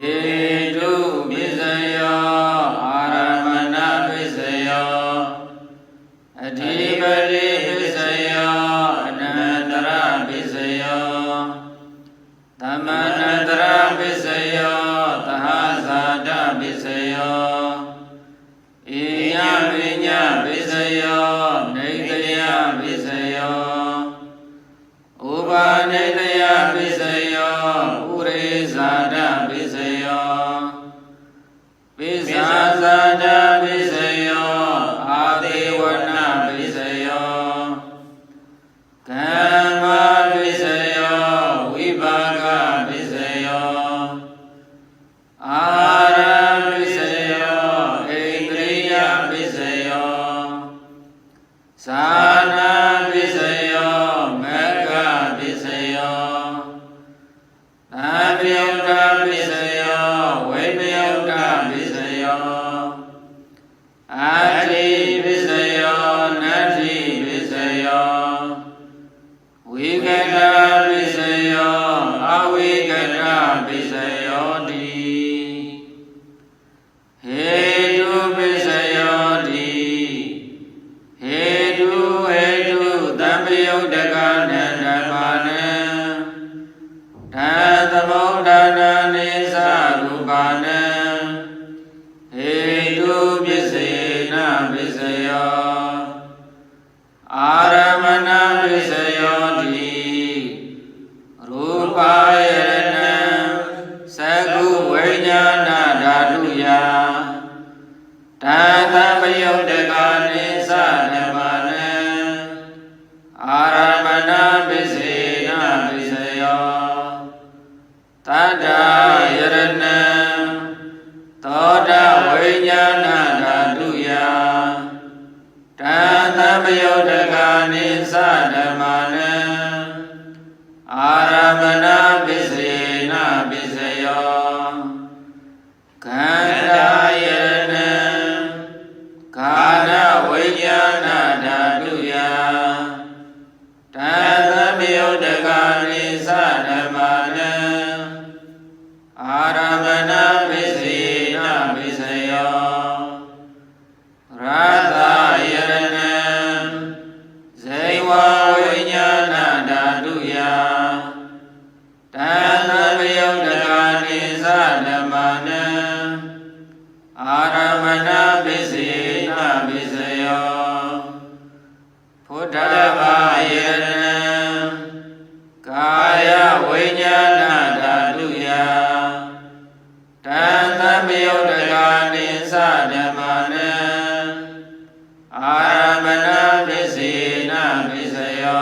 Edu Bisayo Aramana Bisayo Adhipati Bisayo Anandara Bisayo Tamanandara Bisayo Tahasada Bisayo Iya Vinya Bisayo Naitaya Bisayo Upa Naitaya Bisayo Urizada Bisayo Visasada Bisayo Adiwana Bisayo Kama Bisayo Vibhaga Bisayo Ara Bisayo Indriya Bisayo Sana Bisayo Megha Bisayo Abhyuta Bisayo Vimyuta Bisayo Adi Bisayo Nati Bisayo Vigata Bisayo Avigata Bisayo Di Hetu Bisayo Di Hetu Tampiyuktaka Nandamana Tathamodana Nisa Rupana Hetu Bisena Bisayo Aramana Bisayo Di Rupayana Sagu Vijnana Dhatuya Tathamodaka Nisa Rupana Aramana Bisena Bisayo Tada Yarana Toda Vijnana Dhatuya Tathamodaka Nisa Rupana Aramana Bisena Bisayo Kanda Yarana Kada Vijnana Dhatuya Tathamodaka Nisa Rupana Aramana Bisena Bisayo Radha Yarana Zaiva Vijnana Dhatuya Tathamodaka Nisa Rupana Aramana Bisena Bisayo Pudava Yarana Kaya Vijnana Dhatuya Tathamodaka Nisa Rupana Aramana Bisena Bisayo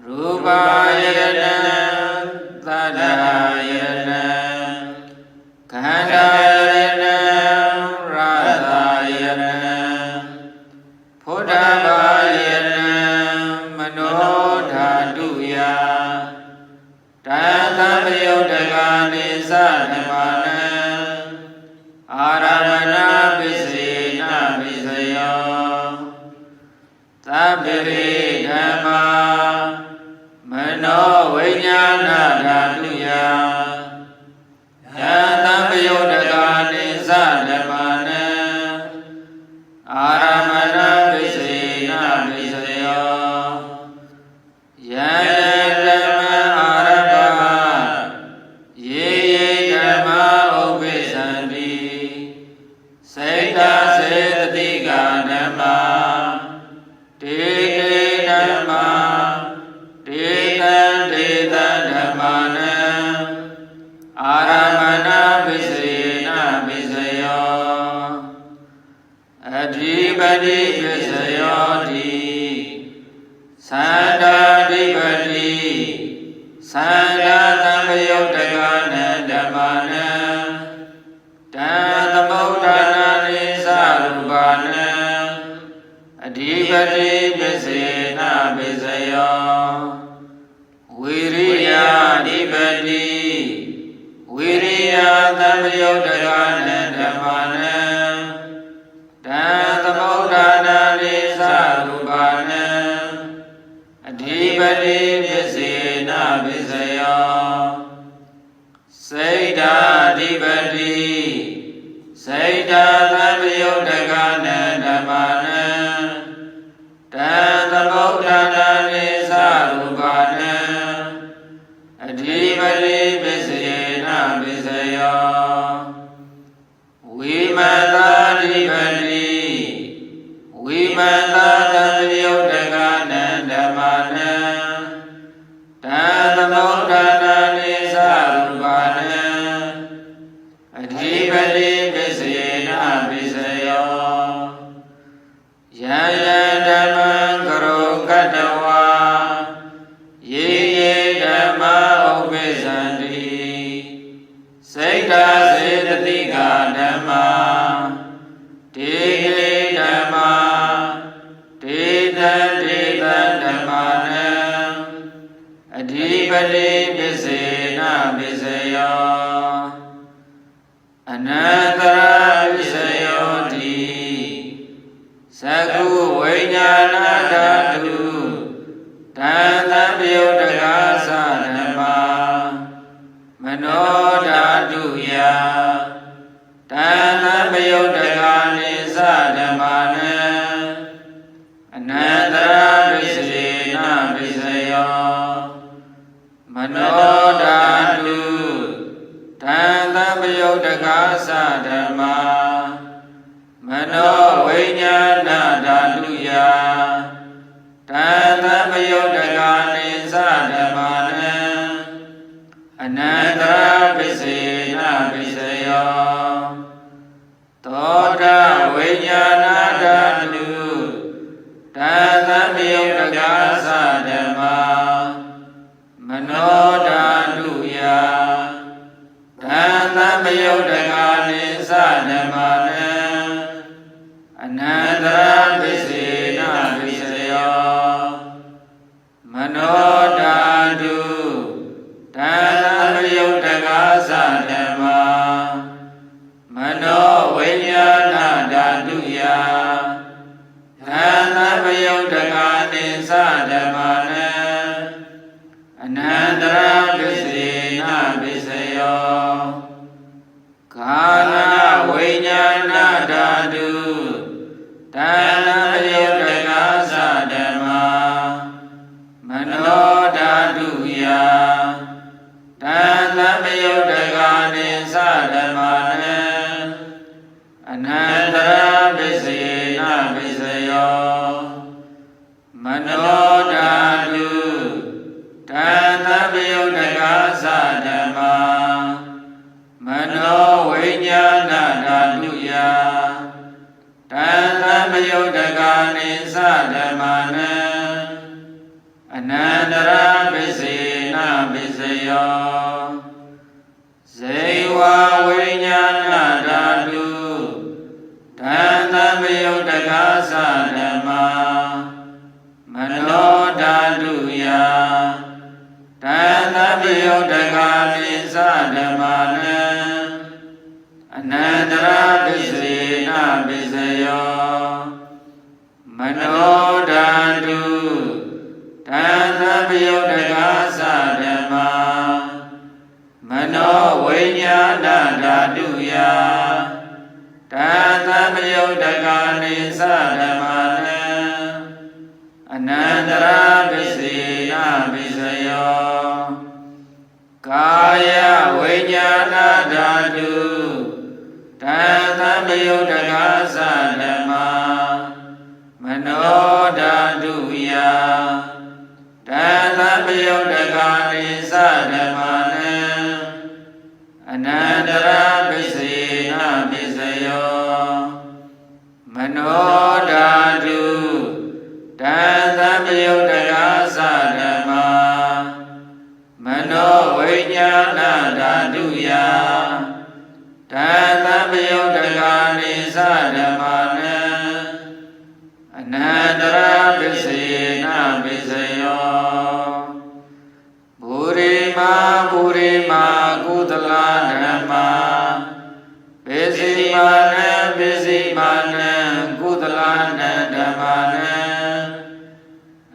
Rupa Yarana Tada Yarana Kanda Yarana Radha Yarana Pudava Yarana Mano Dhatuya Tathamodaka Nisa Rupana Aramana Bisena Bisayo Tabbiri Dhamma Mano Vijnana Dhatuya Tathamodaka Nisa Rupana Aramana Bisena Bisayo Yadama Arabha Ye Dhamma Upisanti Saita Setatika Dhamma Tete Dhamma Tetan Dhammana Aramana Bisena Bisayo Adhipati Bisayo Di Sandadipati Sanda Tampiyuktaka Nandamana Tathamodana Nisa Rupana Adhipati Bisena Bisayo Viriya Adhipati Viriya Tampiyuktaka Nandamana Tathamodana Nisa Rupana Adhipati Bisena Bisayo စိတ်ဓာတိပတိစိတ်ဓာသံယုတ်တကနံဓမ္မနံတံသမုဋ္ဌာနာနိသရူပနံအဓိပတိပစ္စယေနပစ္စယောဝိမတာဓိပတိဝိမတာသံယုတ်တကနံဓမ္မနံတံသမုဋ္ဌာနာနိသရူပနံအဓိပတိပစ္စယေနပစ္စယောယံယံဓမ္မံကရောကတ္တဝါယေယေဓမ္မဥပ္ပိသန္တိစိတ်ဓာစေတသိကဓမ္မာဒေဟိဓမ္မာဒေသံဒေသံဓမ္မာနံအဓိပတိပစ္စေနပစ္စယောအနန္တရပစ္စယောတိသကုဝိညာဏဓာတုတံသံပယုတ်တကာသဓမ္မာမနောဓာတုယတံသံပယုတ်တကာနိသဓမ္မာနံအနန္တရပစ္စေနပစ္စယောမနောဓာတုတံသံပယုတ်တကာသဓမ္မာမနောဝိညာဏဓာတုယတံသံပယုတ်တကာနိသဓမ္မာနံအနန္တရပစ္စေနပစ္စယောသောတာဝိညာဏဓာတုတံသံပယုတ်တကာသဓမ္မာမနောဓာတုယတံသံပယုတ်တကာနိသဓမ္မာနံအနန္တရပစ္စေနပစ္စယောမနောဓာတုတံသံပယုတ်တကာသဓမ္မာမနောဝိညာဏဓာတုယတံသံပယုတ်တကာနိသဓမ္မာနံအနန္တရပစ္စေနပစ္စယောကာလဝိညာဏဓာတုတံသံပယုတ်တကာသဓမ္မာမနောဓာတုယတံသံပယုတ်တကာနိသဓမ္မာနံအနန္တရပစ္စေနပစ္စယောမနောဓာတုတံသံပယုတ်တကာသဓမ္မာမနောဝိညာဏဓာတုယတံသံပယုတ်တကာနိသဓမ္မာနံအနန္တရပစ္စေနပစ္စယောဇေဝဝိညာဏဓာတုတံသံပယုတ်တကာသဓမ္မာမနောဓာတုယတံသံပယုတ်တကာနိသဓမ္မာနံအနန္တရပစ္စေနပစ္စယောမနောဓာတုတံသံပယုတ်တကာသဓမ္မာမနောဝိညာဏဓာတုယတံသံပယုတ်တကာနိသဓမ္မာနံအနန္တရပစ္စေနပစ္စယောကာယဝိညာဏဓာတုတံသံပယုတ်တကာသဓမ္မာမနောဓာတုယတံသံပယုတ်တကာနိသဓမ္မာနံအနန္တရပစ္စေနပစ္စယောမနောဓာတုတံသံပယုတ်တကာသဓမ္မာမနောဝိညာဏဓာတုယတံသံပယုတ်တကာနိသဓမ္မာနံအနန္တရပစ္စေနပစ္စယောဘူရိမာဘူရိမာကုသလဓမ္မာပစ္စည်းမာနံပစ္စည်းမာနံကုသလနံဓမ္မာနံ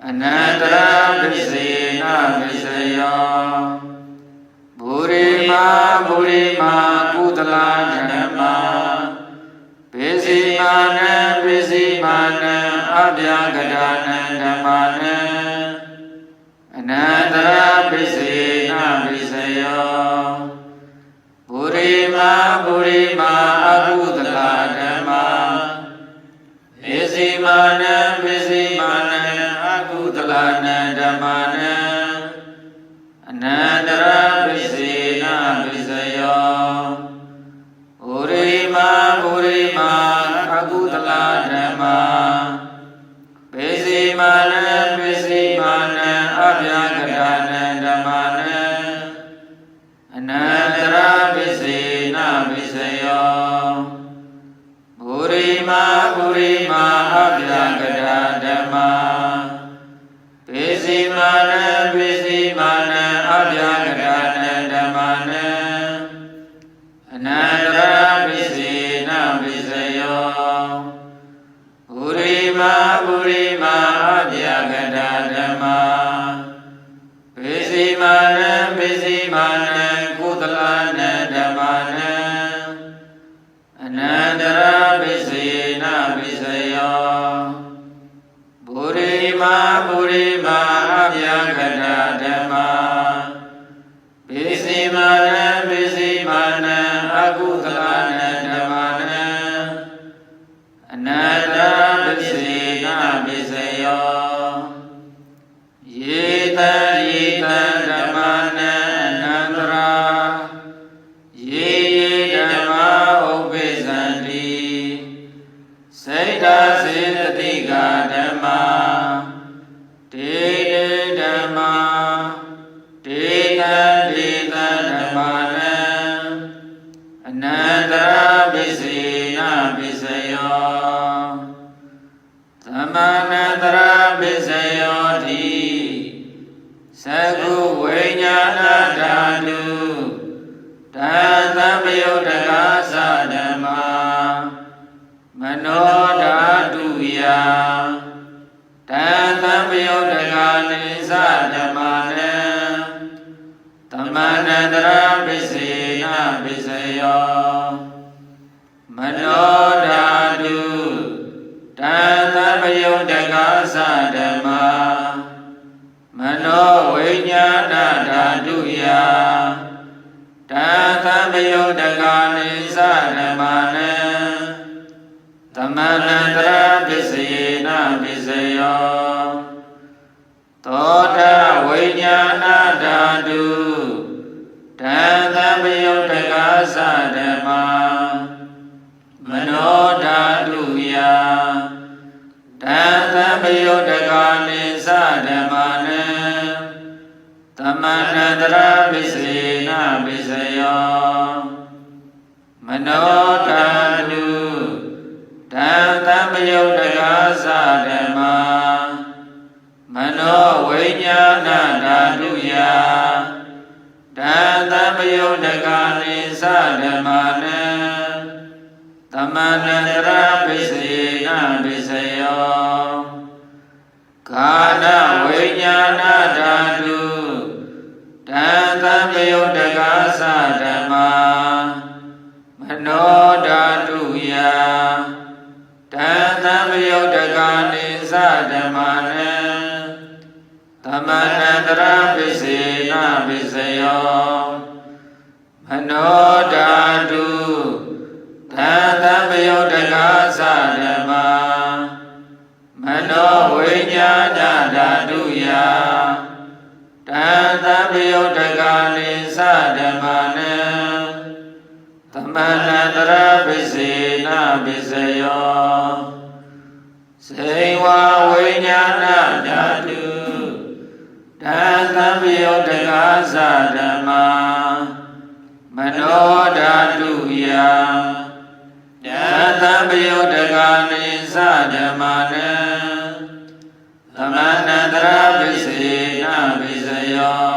အနန္တရပစ္စေနပစ္စယောဘူ ရိမာပုရိမာကုသလဓမ္မာပိစီမာနံပိစီမာနံအဗျာကရဏံဓမ္မာနံအနန္တရာပိစေနပိစယောပုရိမာပုရိမာအကုသလဓမ္မာပိစီမာနံပိစီမာနံအကုသလနံဓမ္မာနံအနန္တရာပိစေနပိစယောပုရိမာပုရိမာအကုသလဓမ္မာပိစီမာနံပိစီမာနံအဗျာကရဏံဓမ္မာနံအနန္တရာပိစေနပိစယောပုရိမာပုရိမာအဗျာကရဓမ္မာပိစီမာနံပိစီမာနံအဗျာကရဏံဓမ္မာနံအနန္တရာပိစေနပိစယောပုရိမာပုရိမာအဗျာကရဓမ္မာပိစီမာနံပိစီမာနံကုသလနံဓမ္မာနံအနန္တရာပိစေနပိစယောပုရိမာပုရိမာအဗျာကရဓမ္မာပိစီမာနံပိစီမာနံအကုသလနံဓမ္မာနံအနန္တရာပိစေနပိစယောယေတံယေတံဓမ္မာနံအနန္တရာယေယေဓမ္မာဥပ္ပိသန္တိစေတစေတတိကဓမ္မာတေတေဓမ္မာတေတံတေတံဓမ္မာနံအနန္တရာပိစေနပိစယောသမနန္တရာပိစယောတိသကုဝိညာဏဓာတုတံသံပယုတ်တကာသဓမ္မာမနောဓာတုယတံသံပယုတ်တကာနိသဓမ္မာနံသမနန္တရာပိစေနပိစယောမနောဓာတုတံသံပယုတ်တကာသဓမ္မာမနောဝိညာဏဓာတုယတံသံပယုတ်တကာနိသဓမ္မာနံသမနန္တရာပိစေနပိစယောသောတာဝိညာဏဓာတုတံသံပယုတ်တကာသဓမ္မာမနောဓာတုယတံသံပယုတ်တကာနိသဓမ္မာနံသမနန္တရာပိစေနပိစယောမနောဓာတုတံသံပယုတ်တကာသဓမ္မာမနောဝိညာဏဓာတုယတံသံပယုတ်တကာနိသဓမ္မာနံသမနန္တရာပိစေနပိစယောကာနဝိညာဏဓာတုတံသံပယုတ်တကာသဓမ္မာမနောဓာတုယတံသံပယုတ်တကာနိသဓမ္မာနံသမနန္တရာပိစေနပိစယောမနောဓာတုတံသံပယုတ်တကာသဓမ္မာမနောဝိညာဏဓာတုယတံသံပယုတ်တကာနိသဓမ္မာနံသမနန္တရာပိစေနပိစယောစေဝဝိညာဏဓာတုတံသံပယုတ်တကာသဓမ္မာမနောဓာတုယတံသံပယုတ်တကာနိသဓမ္မာနံသမနန္တရာပိစေနပိစယော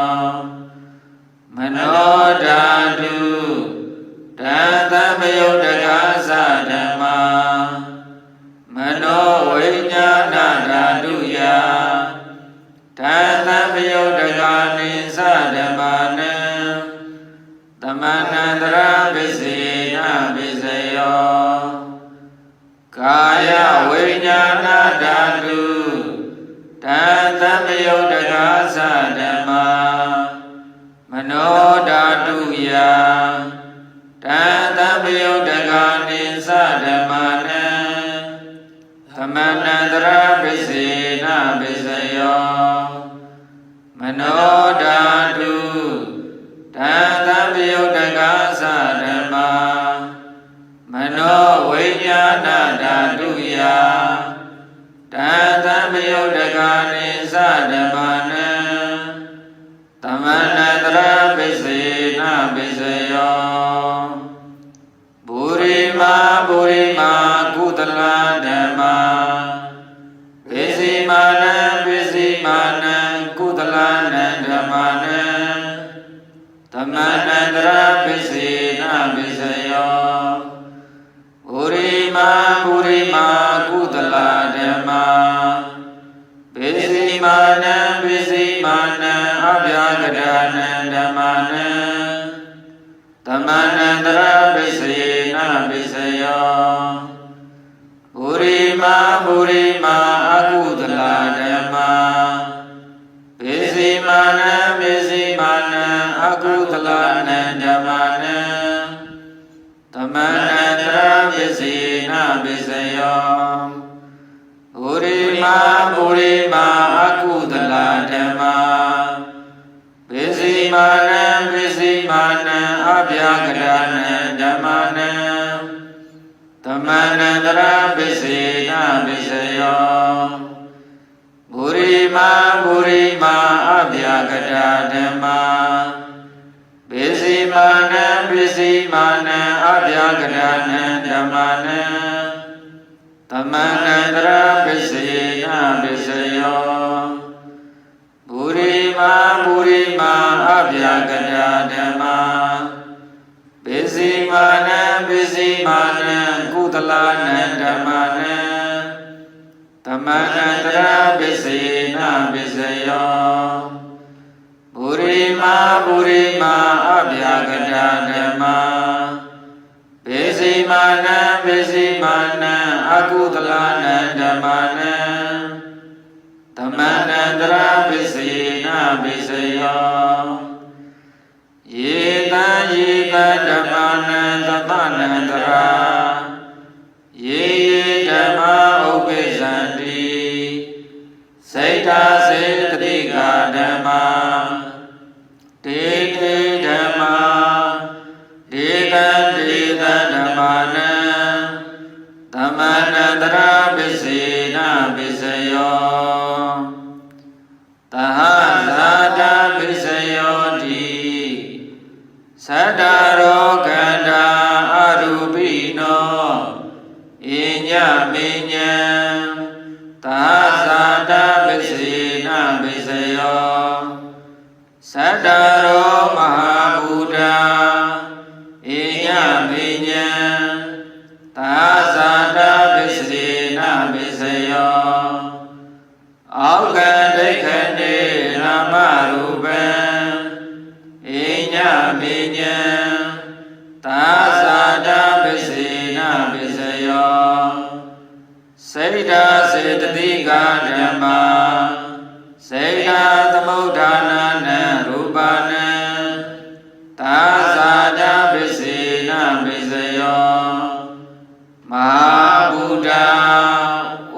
မနောဓာတုတံသံပယုတ်တကာသဓမ္မာမနောဝိညာဏဓာတုယတံသံပယုတ်တကာနိသဓမ္မာနံ န္တရာပစ္စေနပစ္စယောကာယဝိညာဏဓာတုတံသမယုတ်တကားသဓမ္မာမနောဓာတုယတံသမယုတ်တကားနိသဓမ္မာနံသမဏန္တရာပစ္စေနပစ္စယောမနောဓာတုတံသမယုတ်တကားသဓမ္မာမနောဝိညာဏဓာတုယတံသမယုတ်တကားနိသဓမ္မာနံသမဏန္တရာပစ္စေနပစ္စယောဘူရိမာကုသလဓမ္မာပစ္စည်းမာနံကုသလနံဓမ္မာနံသမဏန္တရာပစ္စေနပစ္စယောဘူရိမာကုသလဓမ္မာပစ္စည်းမာနံအဗျာကတာနံဓမ္မာနံသမဏန္တရာပစ္စေနပစ္စယောဘူရိမာအကုသလဓမ္မာပစ္စည်းမာနံအကုသလနံဓမ္မာနံသမဏန္တရာပစ္စေနပစ္စယောဘူရိမာအကုသလဓမ္မာပစ္စည်းမာနံအဗျာကတာနံဓမ္မာနံသမဏန္တရာပစ္စေနပစ္စယောဘူရိမာအဗျာကတာဓမ္မာပစ္စည်းမာနံအဗျာကတာနံဓမ္မာနံသမဏန္တရာပစ္စေနပစ္စယောဘူရိမာအဗျာကတာဓမ္မာပစ္စည်းမာနံကုသလနံဓမ္မာနံသမဏန္တရာပစ္စေနပစ္စယောဘူရိမာအဗျာကတာဓမ္မာပစ္စည်းမာနံအကုသလနံဓမ္မာနံသမဏန္တရာပစ္စေနပစ္စယောယေတံဓမ္မာနံသမဏန္တရာယေဓမ္မာဥပ္ပိသန္တိစိတ်တာစေတတိကာဓမ္မာတေဓမ္မာဒေသံဓမ္မာနံသမဏန္တရာပစ္စေနပစ္စယောသဟဇာတပစ္စယောတိသတ္တရောခန္ဓာအရူပိနောဣညမေညံသဟဇာတပစ္စေနပစ္စယောသတ္တရောမဟာဗုဒ္ဓဣညမေညံသဟဇာတပစ္စေနပစ္စယောအောက္ခဒိဋ္ဌနေနာမရူပံဣညမေညံသဟဇာတပစ္စေနပစ္စယောစိတ်တာစေတသိကာဓမ္မာစိတ်တာသမုဋ္ဌာနာနံရူပနံသဟဇာတပစ္စေနပစ္စယောမဟာဗုဒ္ဓ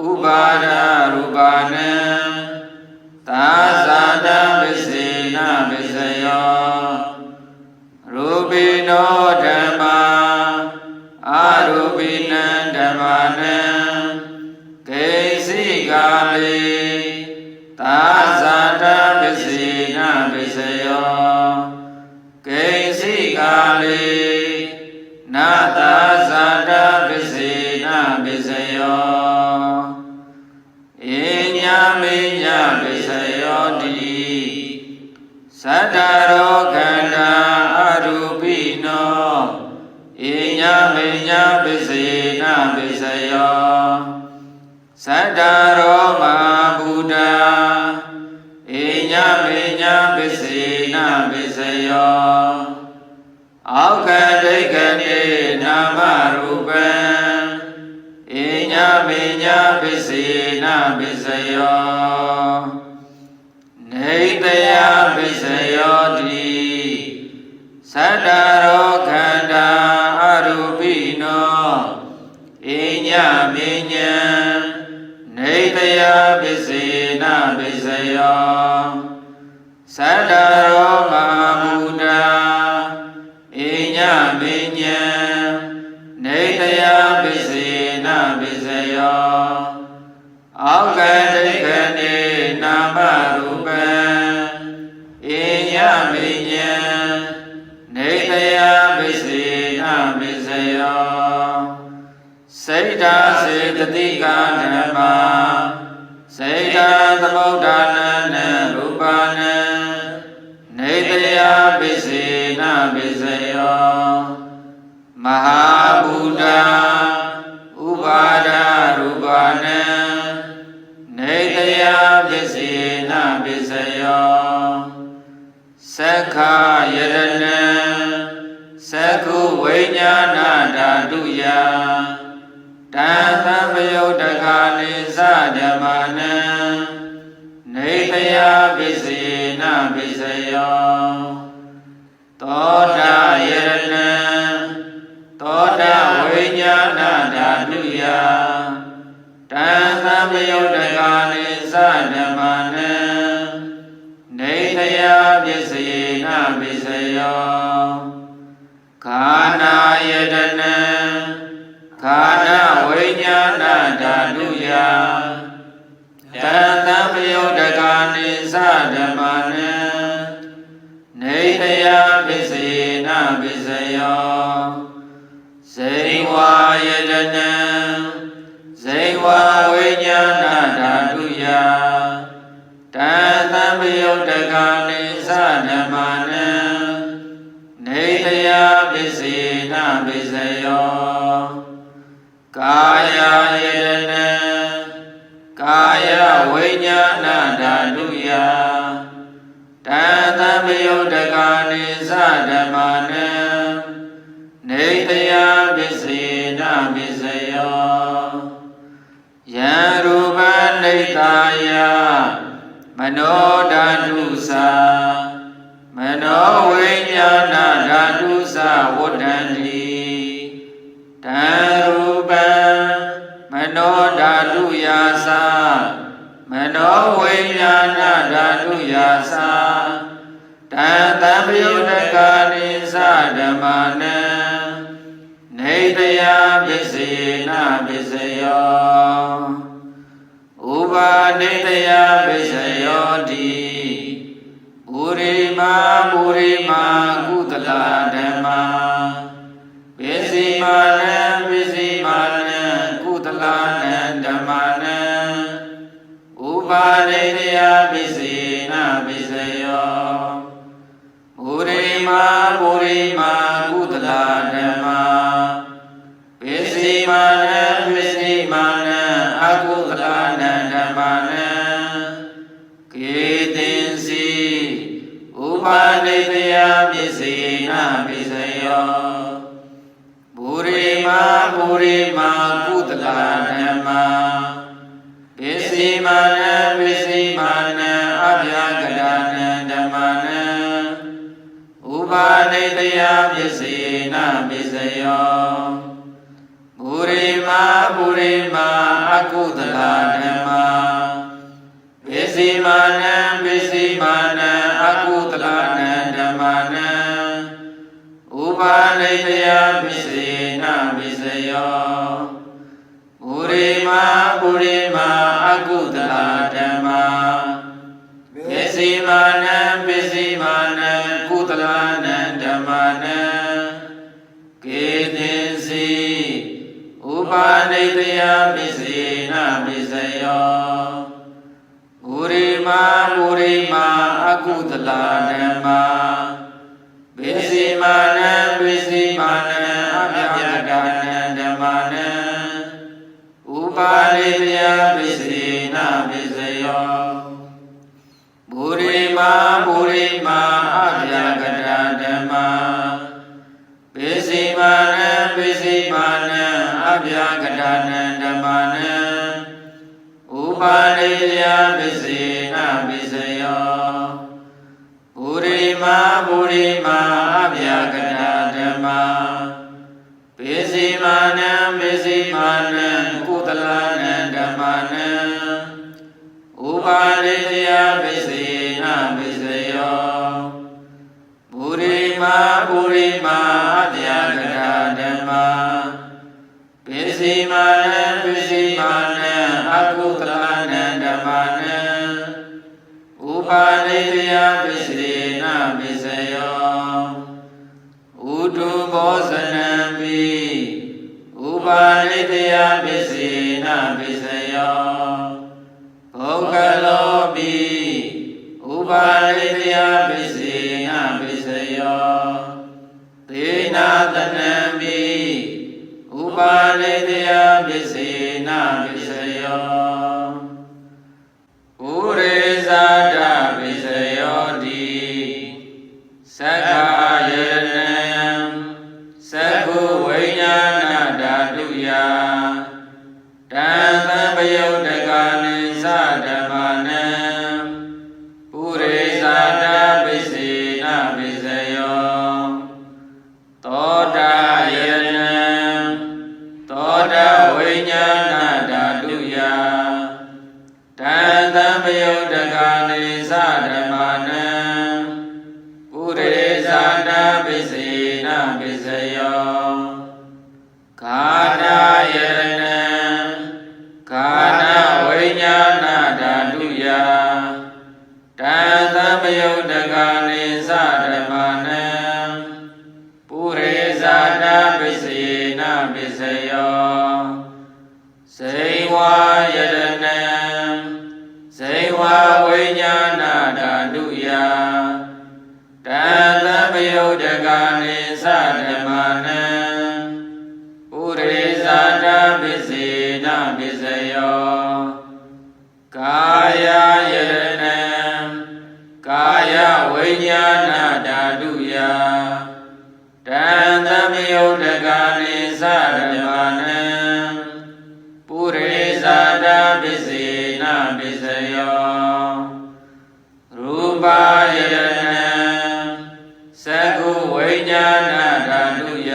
ဥပါဒရူပနံသဟဇာတပစ္စေနပစ္စယောရူပိနောဓမ္မာအရူပိနံဓမ္မာနံကိစီကာလေသဟဇာတပစ္စေနပစ္စယောကိစီကာလေနာသဟဇာတပစ္စေနပစ္စယောဣညမေညပစ္စယောတိသတ္တရောခန္ဓာအရူပိနောဣညမေညပစ္စေနပစ္စယောသတ္တရောမဟာဗုဒ္ဓဣညမေညပစ္စေနပစ္စယော အောက္ခဒိဋ္ဌိနေနာမရူပံဣညာပိညာပစ္စေနပစ္စယောနေတယပစ္စယောတိသတ္တရောခန္ဓာအရူပိနောဣညာပိညာနေတယပစ္စေနပစ္စယောသတ္တရောမဟာဘူတာဣညာပိညာနေတယပစ္စေနပစ္စယောအောက္ခဒိဋ္ဌိနေနာမရူပံဣညာပိညာနေတယပစ္စေနပစ္စယောစိတ်ဓာစေတသိကဓမ္မာစိတ်ဓာသမုဋ္ဌာနနရူပနံနေတယပစ္စေနပစ္စယောမဟာဘူတာဥပါဒရူပနံနေတယပစ္စေနပစ္စယောသက္ခယရဏံသက္ခုဝိညာဏဓာတုယတံသံပယုတ်တခာနိသဓမ္မနံနေတယပစ္စေနပစ္စယောသောတာယရဏံသောတာဝိညာဏဓာတုယတံသံပယုတ်တခာနိသဓမ္မနံနေတယပစ္စေနပစ္စယောခန္ဓာယတနံခန္ဓာဝိညာဏဓာတုယတံသံပယုတ်တခာနိသဓမ္မနံနေတယပစ္စေနပစ္စယောဇိဝယတနံဇိဝဝိညာဏဓာတုယတံသံပယုတ်တခာနိသဓမ္မနံနေတယပစ္စေနပစ္စယောကာယယတနံကာယဝိညာဏဓာတုယတံသံပယုတ်တခာနိသဓမ္မနံနေတယပစ္စေနပစ္စယောယံရူပနိတယမနောဓာတုသမနောဝိညာဏဓာတုသဝဋ္ဌန္တိတံရူပံမနောဓာတုယာသမနောဝိညာဏဓာတုယာသတံသံပယုတ်တခာနိသဓမ္မနံနေတယပစ္စေနပစ္စယောဥပါနေတယပစ္စယောတိပုရိမာပုရိမာကုသလဓမ္မာပစ္စည်းမာနံပစ္စည်းမာနံကုသလနံဓမ္မာနံဥပါနေတယပစ္စေနပစ္စယောပုရိမာပုရိမာကုသလဓမ္မာပစ္စည်းမာနံပစ္စည်းမာနံအကုသလနံဓမ္မာနံကေတင်စီဥပါနေတယပစ္စေနပစ္စယောပုရိမာပုရိမာကုသလဓမ္မာပစ္စည်းမာနံပစ္စည်းမာနံအဗျာကရဏံဓမ္မာနံဥပါနေတယပစ္စေနပစ္စယောပုရိမာပုရိမာအကုသလဓမ္မာပစ္စည်းမာနံပစ္စည်းမာနံအကုသလနံဓမ္မာနံဥပါနေတယပစ္စေနပစ္စယောပုရိမာပုရိမာအကုသလဓမ္မာပစ္စည်းမာနံပစ္စည်းမာနံကုသလနံဓမ္မာနံကေတိစီဥပါနေတယပစ္စေနပစ္စယောပုရိမာပုရိမာအကုသလဓမ္မာပစ္စည်းမာနံပစ္စည်းမာနံအဗျာကရဏံဓမ္မာနံဥပါနေတယပစ္စေနပစ္စယောပုရိမာပုရိမာအဗျာကရဓမ္မာပ စီမာနံပစ္စည်းမာနံအဗျာကထာနံဓမ္မနံဥပါရိယပစ္စေနပစ္စယောပုရိမာပုရိမာအဗျာကထာဓမ္မာပစ္စည်းမာနံပစ္စည်းမာနံကုသလနံဓမ္မနံဥပါရိယပစ္စေနပစ္စယောပုရိမာပုရိမာအဗျာကထာဓမ္မာပစ္စည်းမာနံပစ္စည်းမာနံအကုသလနံဓမ္မနံဥပါရိယပစ္စေနပစ္စယောဥတုဘောဇနံပိဥပါရိယပစ္စေနပစ္စယောဘောဂလောပိဥပါရိယပစ္စေနပစ္စယောသေနာတနံပိဥပါရိယပစ္စေနပစ္စယောဥရေဇာတပစ္စယောတိသက္ခာယရဏံသက္ခုဝိညာဏဓာတုယတံသံပယုတ်တကာနိသဓမ္မနံပုရိသတာပစ္စေနပစ္စယောသောတာယရဏံသောတာဝိညာဏဓာတုယတံသံပယုတ်တကာနိသဓမ္မနံပုရိသတာပစ္စေနပစ္စယောကာထာယရဏံကာဏဝိညာဏဓာတုယတံသံပယုတ်တကာနိသဓမ္မနံပုရိသတာပစ္စေနပစ္စယောဇိဝယရဏံဇိဝဝိညာဏဓာတုယတံသံပယုတ်တကာနိသဓမ္မနံပုရိသတာပစ္စေနပစ္စယောကာယယရဏံကာယဝိညာဏဓာတုယတံသံပယုတ်တကာနိသဓမ္မနံပုရိသတာပစ္စေနပစ္စယောရူပယရဏံသက္ခုဝိညာဏဓာတုယ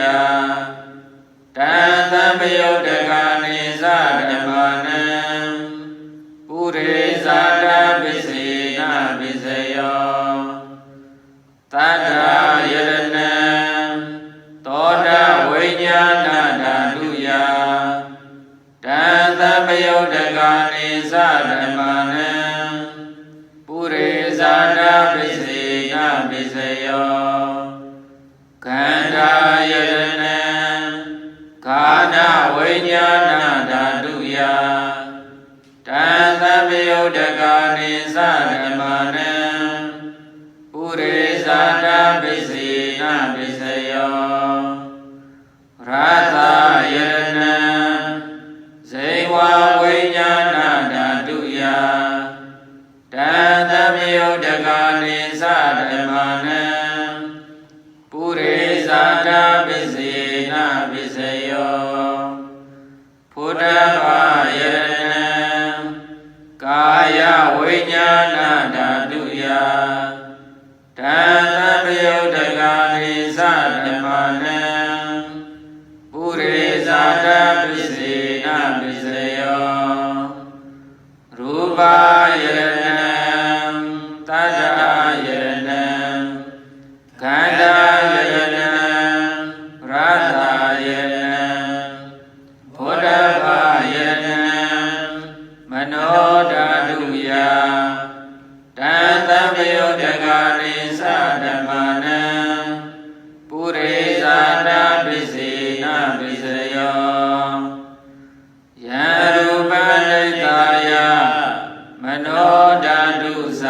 တံသံပယုတ်တကာနိသဓမ္မနံပုရိသတာပစ္စေနပစ္စယောသတ္တယရဏံသောတာဝိညာဏဓာတုယတံသံပယုတ်တကာနိသဓမ္မနံပုရိသတာပစ္စေနပစ္စယောခန္ဓာယရဏံကာဏဝိညာဏဓာတုယတံသံပယုတ်တကာနိသဓမ္မနံပုရိသတာပစ္စေနပစ္စယောရသယရဏံဇိဝဝိညာဏဓာတုယတံသံပယုတ်တကာနိသဓမ္မနံပုရိသတာပစ္စေနပစ္စယောဖုဒ္ဓဘာယရဏံကာယဝိညာဏဓာတုယတံသံပယုတ်တကာနိသဓမ္မနံပုရိသတာပစ္စေနပစ္စယောရူပယရဏံသတ္တယရဏံခန္ဓာယရဏံရသယရဏံဘုဒ္ဓဘာယရဏံမနောဓာတုယတံသံပယုတ်တကာနိသဓမ္မနံပုရိသတာပစ္စေနပစ္စယောယံရူပနိကာယမနောဓာတုသ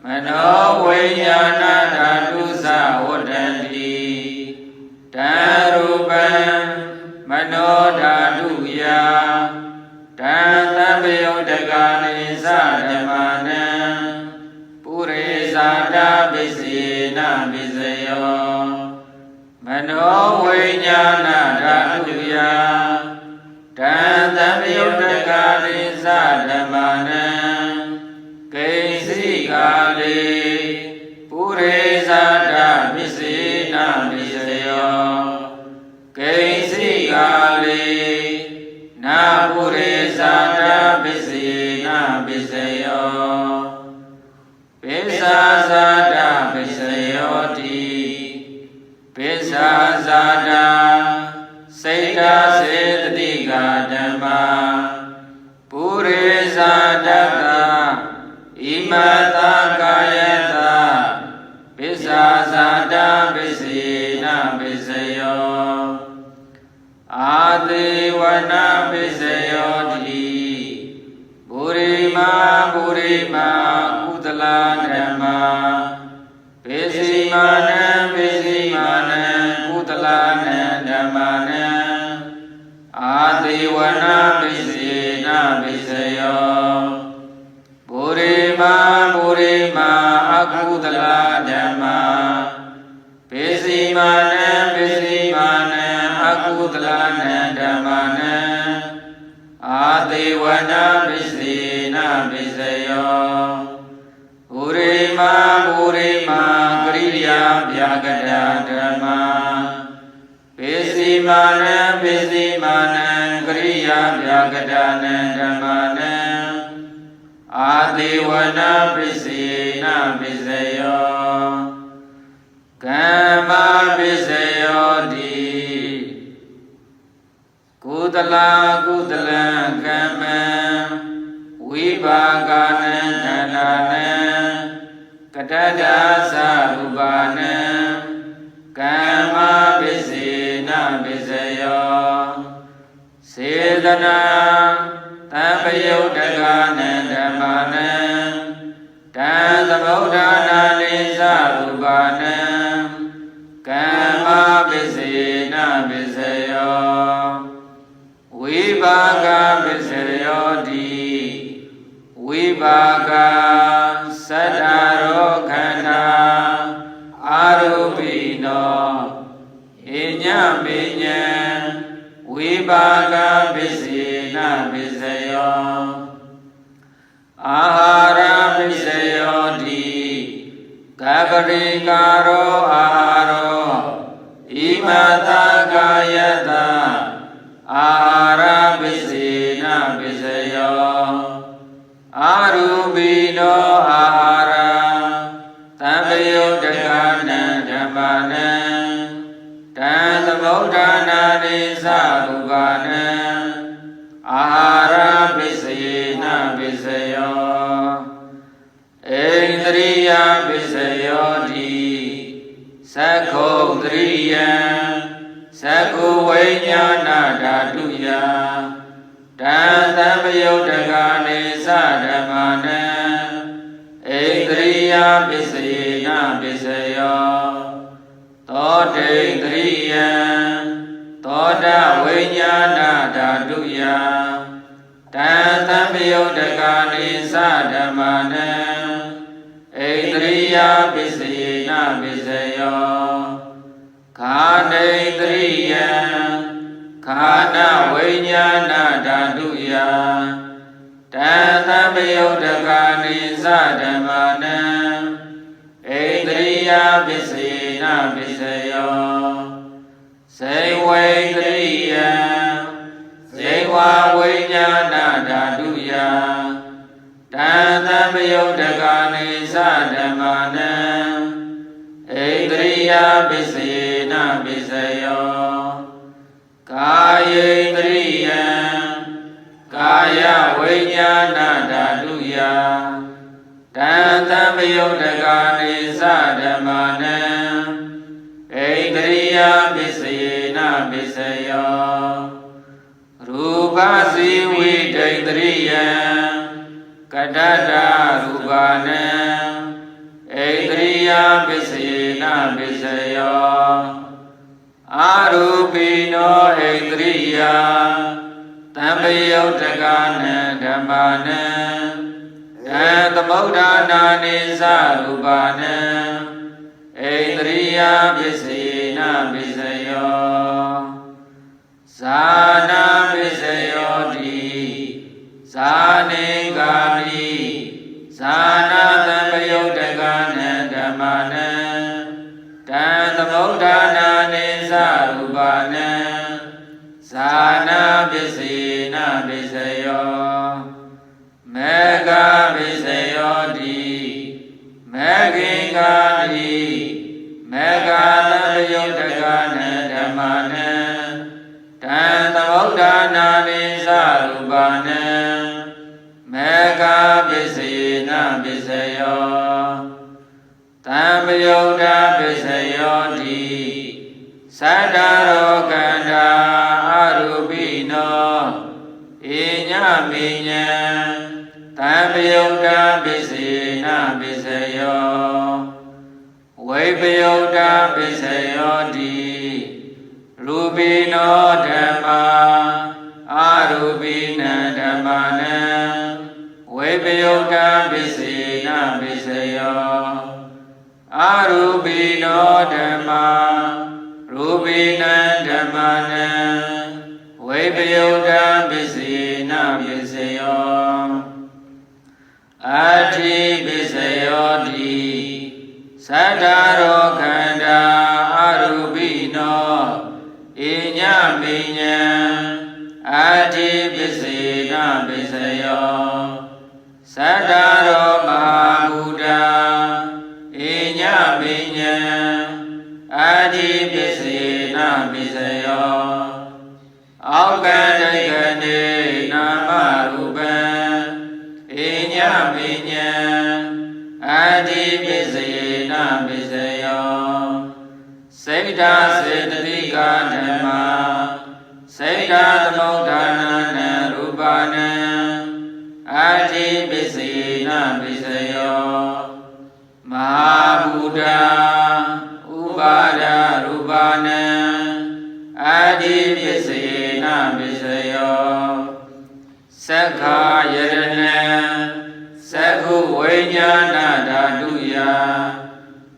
မနောဝိညာဏဓာတုသဝတ္တန္တိတံရူပံမနောဓာတုယတံသံပယုတ်တကာနိသဓမ္မနံပုရိသတာပစ္စေနပစ္စယောမ နောဝိညာဏဓာတုယတံသမယုတ္တကာရိသဓမ္မနံကိစီကာလေပုရိသတာပစ္စေနပစ္စယောကိစီကာလေနာပုရိသတာပစ္စေနပစ္စယောပိစ္ဆာဇာတာပစ္စယောတိပိစ္ဆာဇာတာစိတ်တာစေတတိကဓမ္မာပုရိသတတ္တဣမတကာယတပိစ္ဆာဇာတာပစ္စေနပစ္စယောအာတိဝနာပစ္စယောတိပုရိမာပုရိမာကုသလဓမ္မာပိစိမာနံပိစိမာနံကုသလနံဓမ္မာနံအာတိဝနာပိစေနပိစယောပုရိမာပုရိမာအကုသလဓမ္မာပိစိမာနံပိစိမာနံအကုသလနံဓမ္မာနံအာတိဝနာပိစေနပိစယောပုရိမာပုရိမာကရိယာဗျာကတာဓမ္မာပိစိမာနံပိစိမာနံကရိယာဗျာကတာနံဓမ္မာနံအာတိဝနာပိစေနပိစယောကမ္မပိစယောတိကုသလကုသလံကမ္မံဝိပါကနံခန္ဓာနံကတ္တဒါသရူပနံကမ္မပိစေနပိစယောစေတနာသံပယုတ်တကနံဓမ္မာနံတံသမုဋ္ဌာနာနိသရူပနံကမ္မပိစေနပိစယောဝိပါကပိစယောတိဝိပါကသတ္တရောခန္ဓာအာရုပိနောဣညမေညံဝိပါကပိစေနပိစယောအာဟာရပိစယောတိကပရိကာရောအာဟာရောဣမတကာယတအာဟာရပိစေနပိစယောအာရူပိနောအာဟာရသံပယုတ်တကနံဓမ္မာနံတံသမုဋ္ဌာနာနိသရူပနံအာဟာရပိစေနပိစယောဣန္ဒရိယပိစယောတိသက္ခုံတရိယံသက္ခုဝိညာဏဓာတုယတံသံပယုတ်တကနိသဓမ္မာနံဣန္ဒရိယပိစေနပိစယောသောတိန္ဒရိယံသောတဝိညာဏဓာတုယတံသံပယုတ်တကနိသဓမ္မာနံဣန္ဒရိယပိစေနပိစယောခာနိန္ဒရိယံခာနဝိညာဏဓာတုယတံသံပယုတ်တကနိသဓမ္မာနံဣန္ဒရိယပိစေနပိစယောစေဝိန္ဒရိယံစေဝဝိညာဏဓာတုယတံသံပယုတ်တကနိသဓမ္မာနံဣန္ဒရိယပိစေနပိစယောကာယေန္ဒရိယံကာယဝိညာဏဓာတုယတံသံပယုတ်တကနိသဓမ္မာနံဣန္ဒရိယပိစေနပိစယောရူပစီဝိတိန္ဒရိယံကတ္တဒါရူပနံဣန္ဒရိယပိစေနပိစယောအာရူပိနောဣန္ဒရိယသံပယုတ်တကနံဓမ္မာနံတံသမုဋ္ဌာနာနိသရူပနံဣန္ဒရိယပိစေန ပိစယောဇာနာပိစယောတိဇာနေကာမိဇာနာသံပယုတ်တကနံဓမ္မနံတံသမုဋ္ဌာနာနိသရူပနံဇာနာပိစေနပိစယောမေဃပိစယောတိမေခိကာတိမေဃသံပယုတ်တကနံဓမ္မနံတံသမုဋ္ဌာနာနိသရူပနံမေဃပိစေနပိစယောသံပယုတ်တပိစယောတိသတ္တရောကန္တာအရူပိနောဣညမိညံသံပယုတ်တပိစေနပိစယောဝိပယုတ်တပိစယောတိရူပိနောဓမ္မာအရူပိနံဓမ္မနံဝိပယုတ်တပိစေနပိစယောအရူပိနောဓမ္မာရူပိနံဓမ္မနံဝိပယုတ်တပိစေနပိစယောအတ္ထိပိစယောတိသတ္တရောခန္ဓာအရူပိနောဣညမိညံအတ္ထိပိစေနပိစယောသတ္တရောမဟာဘုဒ္ဓဣညမိညံအတ္ထိပိစေနပိစယောအောက်ကံဒိဋ္ဌိနေနာမရူပံဣညမိညံအတ္ထိပိစေနပိစယောစိတ်ဓာစေတသိကဓမ္မာစိတ်ဓာသမုဋ္ဌာနာနံရူပနံအတ္ထိပိစေနပိစယောမဟာဘုဒ္ဓဥပါဒရူပနံအတ္ထိပိစေနပိစယောသက္ခာယရဏံသက္ခုဝိညာဏဓာတုယ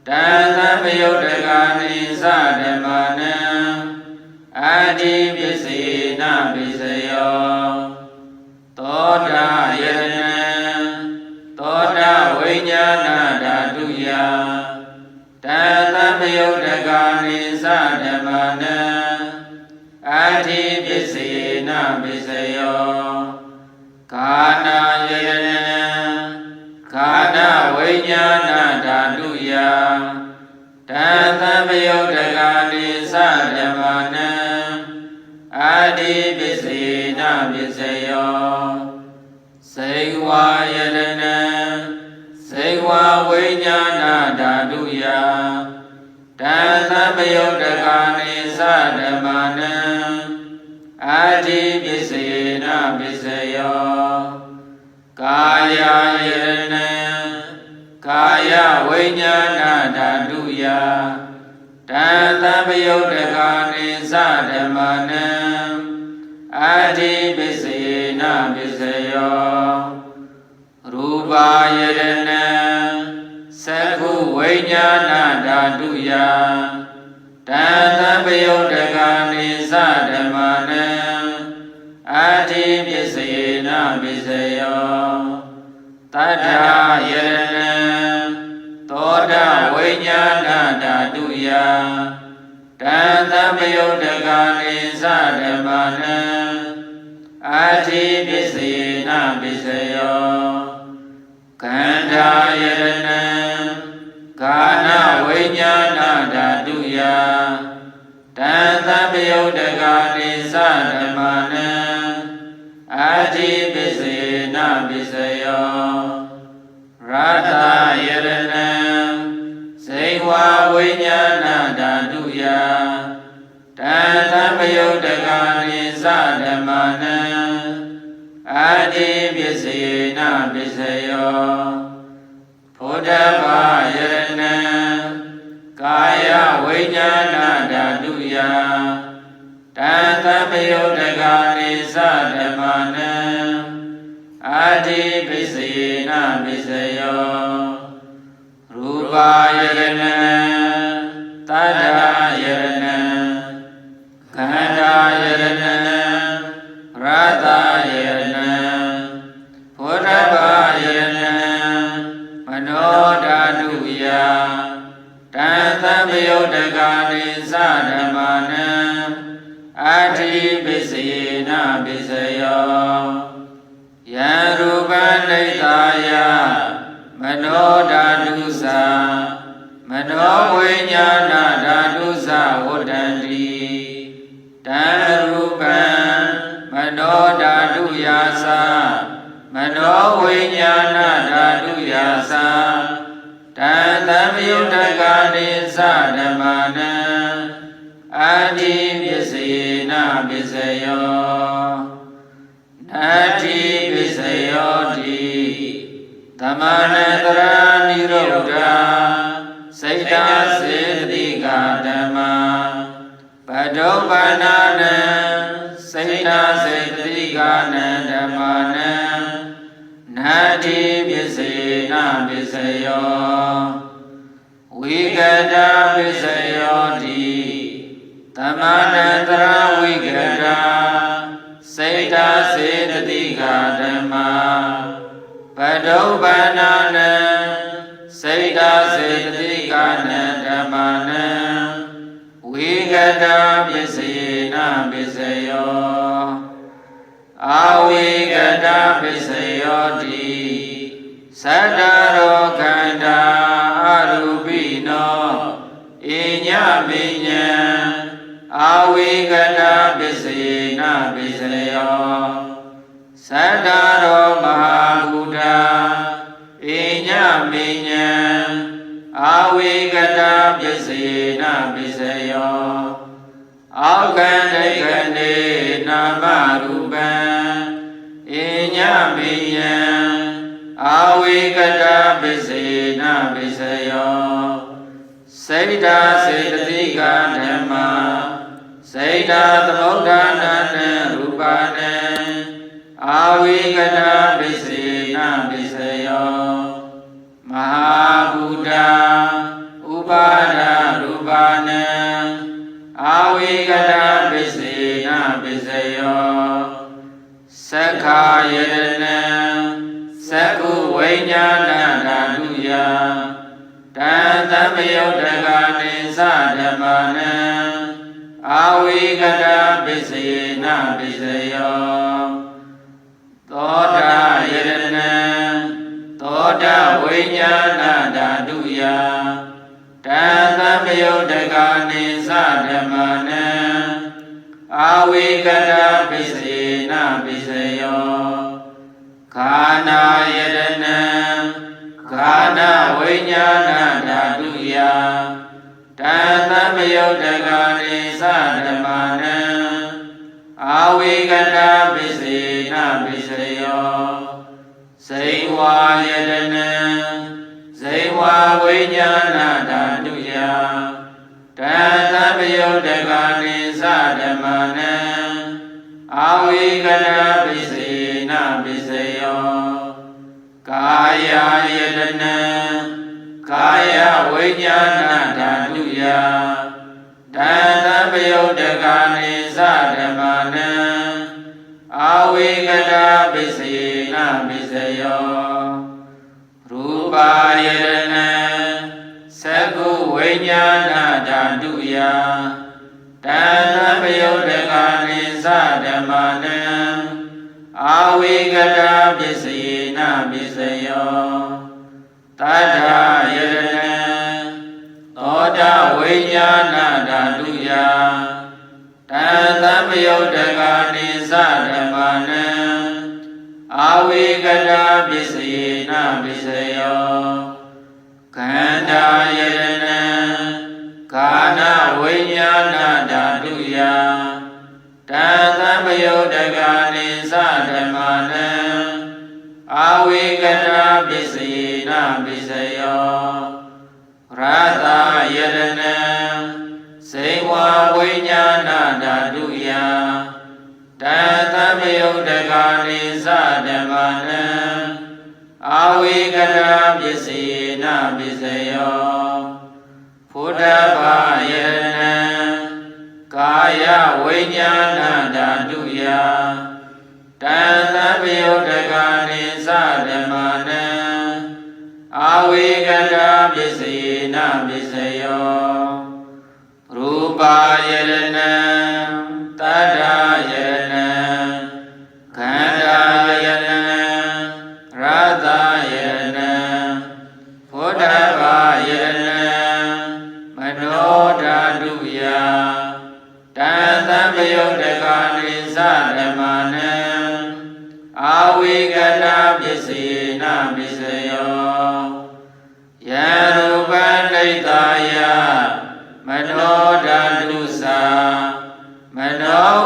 တံသံပယုတ်တကနိသဓမ္မနံအတ္ထိပိစေနပိစယောသောတာယရဏံသောတာဝိညာဏဓာတုယတံသံပယုတ်တကနိသဓမ္မနံအတ္ထိပိစေနပိစယောကာနာယရဏံကာနဝိညာဏဓာတုယတံသံပယုတ်တကနိသဓမ္မနံအတ္ထိပိစေနပိစယောစေဝါယရဏံစေဝါဝိညာဏဓာတုယတံသံပယုတ်တကနိသဓမ္မနံအတ္ထိပိစေနပိစယောကာယယရဏံကာယဝိညာဏဓာတုယတံသံပယုတ်တကနိသဓမ္မနံအတ္ထိပိစေနပိစယောရူပယရဏံသက္ခုဝိညာဏဓာတုယတံသံပယုတ်တကနိသဓမ္မနံအတ္ထိပိစေနပိစယောတတ္ထာယရဏံသောတာဝိညာဏဓာတုယတံသံပယုတ်တကနိသဓမ္မနံအတ္ထိပိစေနပိစယောကန္တာယရဏံကာနဝိညာဏဓာတုယတံသံပယုတ်တကနိသဓမ္မနံအတ္ထိပိစေနပိစယောရတယရဏံစေဝါဝိညာဏဓာတုယတံသံပယုတ်တကနိသဓမ္မနံအတ္ထိပိစေနပိစယောဘုဒ္ဓဘာယရဏံကာယဝိညာဏဓာတုယတံသံပယုတ်တကနိသဓမ္မနံအတ္ထိပိစေနပိစယောရူပယရဏံတတ္ထာယရဏံ နံအာတိပစ္စယေနပစ္စယောယံရူပနိသာယမနောဓာတုသမနောဝိညာဏဓာတုသဝတ္တန္တိတံရူပံမနောဓာတုယာသမနောဝိညာဏဓာတုယာသတံသမယုတ္တကာနိသဓမ္မနံအာတိပစ္စယေနပစ္စယောနာတိပစ္စယောတိသမဏတရာနိရောဓစိတ်တာစေတိကာဓမ္မာပဒုပ္ပနာနံစိတ်တာစေတိကာနံဓမ္မာနံနာတိပစ္စယေနပစ္စယောဝိကတပစ္စယောတိသမဏတရာဝိကတစိတ်တာစေတိကာဓမ္မာပဒုပ္ပနာနံစိတ်တာစေတိကာနံဓမ္မာနံဝိကတပစ္စယေနပစ္စယောအာဝိကတပစ္စယောတိသတ္တရောခန္ဓာအရူပိနောဣညမိညံအာဝိကတပစ္စယေနပစ္စယောသတ္တရောမဟာဘုဒ္ဓဣညမိညံအာဝိကတပစ္စယေနပစ္စယောအောကံဒိဋ္ဌိနေနာမရူပံဣညမိယံအာဝိကတပစ္စယေနပစ္စယောစိတ်တာစေတသိကဓမ္မာစိတ်တာသမုဋ္ဌာနနံရူပနံအာဝိကတပစ္စယေနပစ္စယောမဟာဘုဒ္ဓဥပါဒရူပနံအာဝိကတပစ္စယေနပစ္စယောသက္ခာယတနံသက္ခုဝိညာဏဓာတုယတံသမယုတ္တကာနိသဓမ္မာနံအာဝိကတပစ္စယေနပစ္စယောသောတာယတနံသောတာဝိညာဏဓာတုယတံသမယုတ္တကာနိသဓမ္မာနံအာဝိကတပစ္စယေနပစ္စယောခန္ဓာယတနံခန္ဓာဝိညာဏဓာတုယတံသမယုတ္တကာနိသဓမ္မာနံအာဝိကတပစ္စယေနပစ္စယောဇိဝါယတနံဇိဝါဝိညာဏဓာတုယတံသမယုတ္တကာနိသဓမ္မာနံအာဝိကတပစ္စယေနပစ္စယောကာယယတနံကာယဝိညာဏဓာတုယတံသမယုတ္တကာနိသဓမ္မာနံအာဝိကတပစ္စယေနပစ္စယောရူပါယတနံသက္ခုဝိညာဏဓာတုယတံသမယုတ္တကာနိသဓမ္မာနံအာဝိကတပစ္စယေနပစ္စယောတတ္ထာယတနံသောတာဝိညာဏဓာတုယတံသမယုတ္တကာနိသဓမ္မာနံအာဝိကတပစ္စယေနပစ္စယောခန္ဓာယတနံခန္ဓာဝိညာဏဓာတုယတံသမယုတ္တကာနိသဓမ္မာနံအာဝိကတပစ္စယေနပစ္စယောရသယတနံဇိဝါဝိညာဏဓာတုယတံသမယုတ္တကာနိသဓမ္မာနံအာဝိကတပစ္စယေနပစ္စယောဖုဒ္ဓဘာယတနံကာယဝိညာဏဓာတုယတံသမယုတ္တကာနိသဓမ္မာနံအာဝိကတပစ္စယေနပစ္စယောရူပ ปายรณังตัดดายรณังขันธายรณังรัตตายรณังพุทธปายรณังมโนธาตุยาตันตปยุตตกานิสัตธมานังอาวิกตาปิสีนาปิสโยยารูปันติตายามโนธาตุสามโน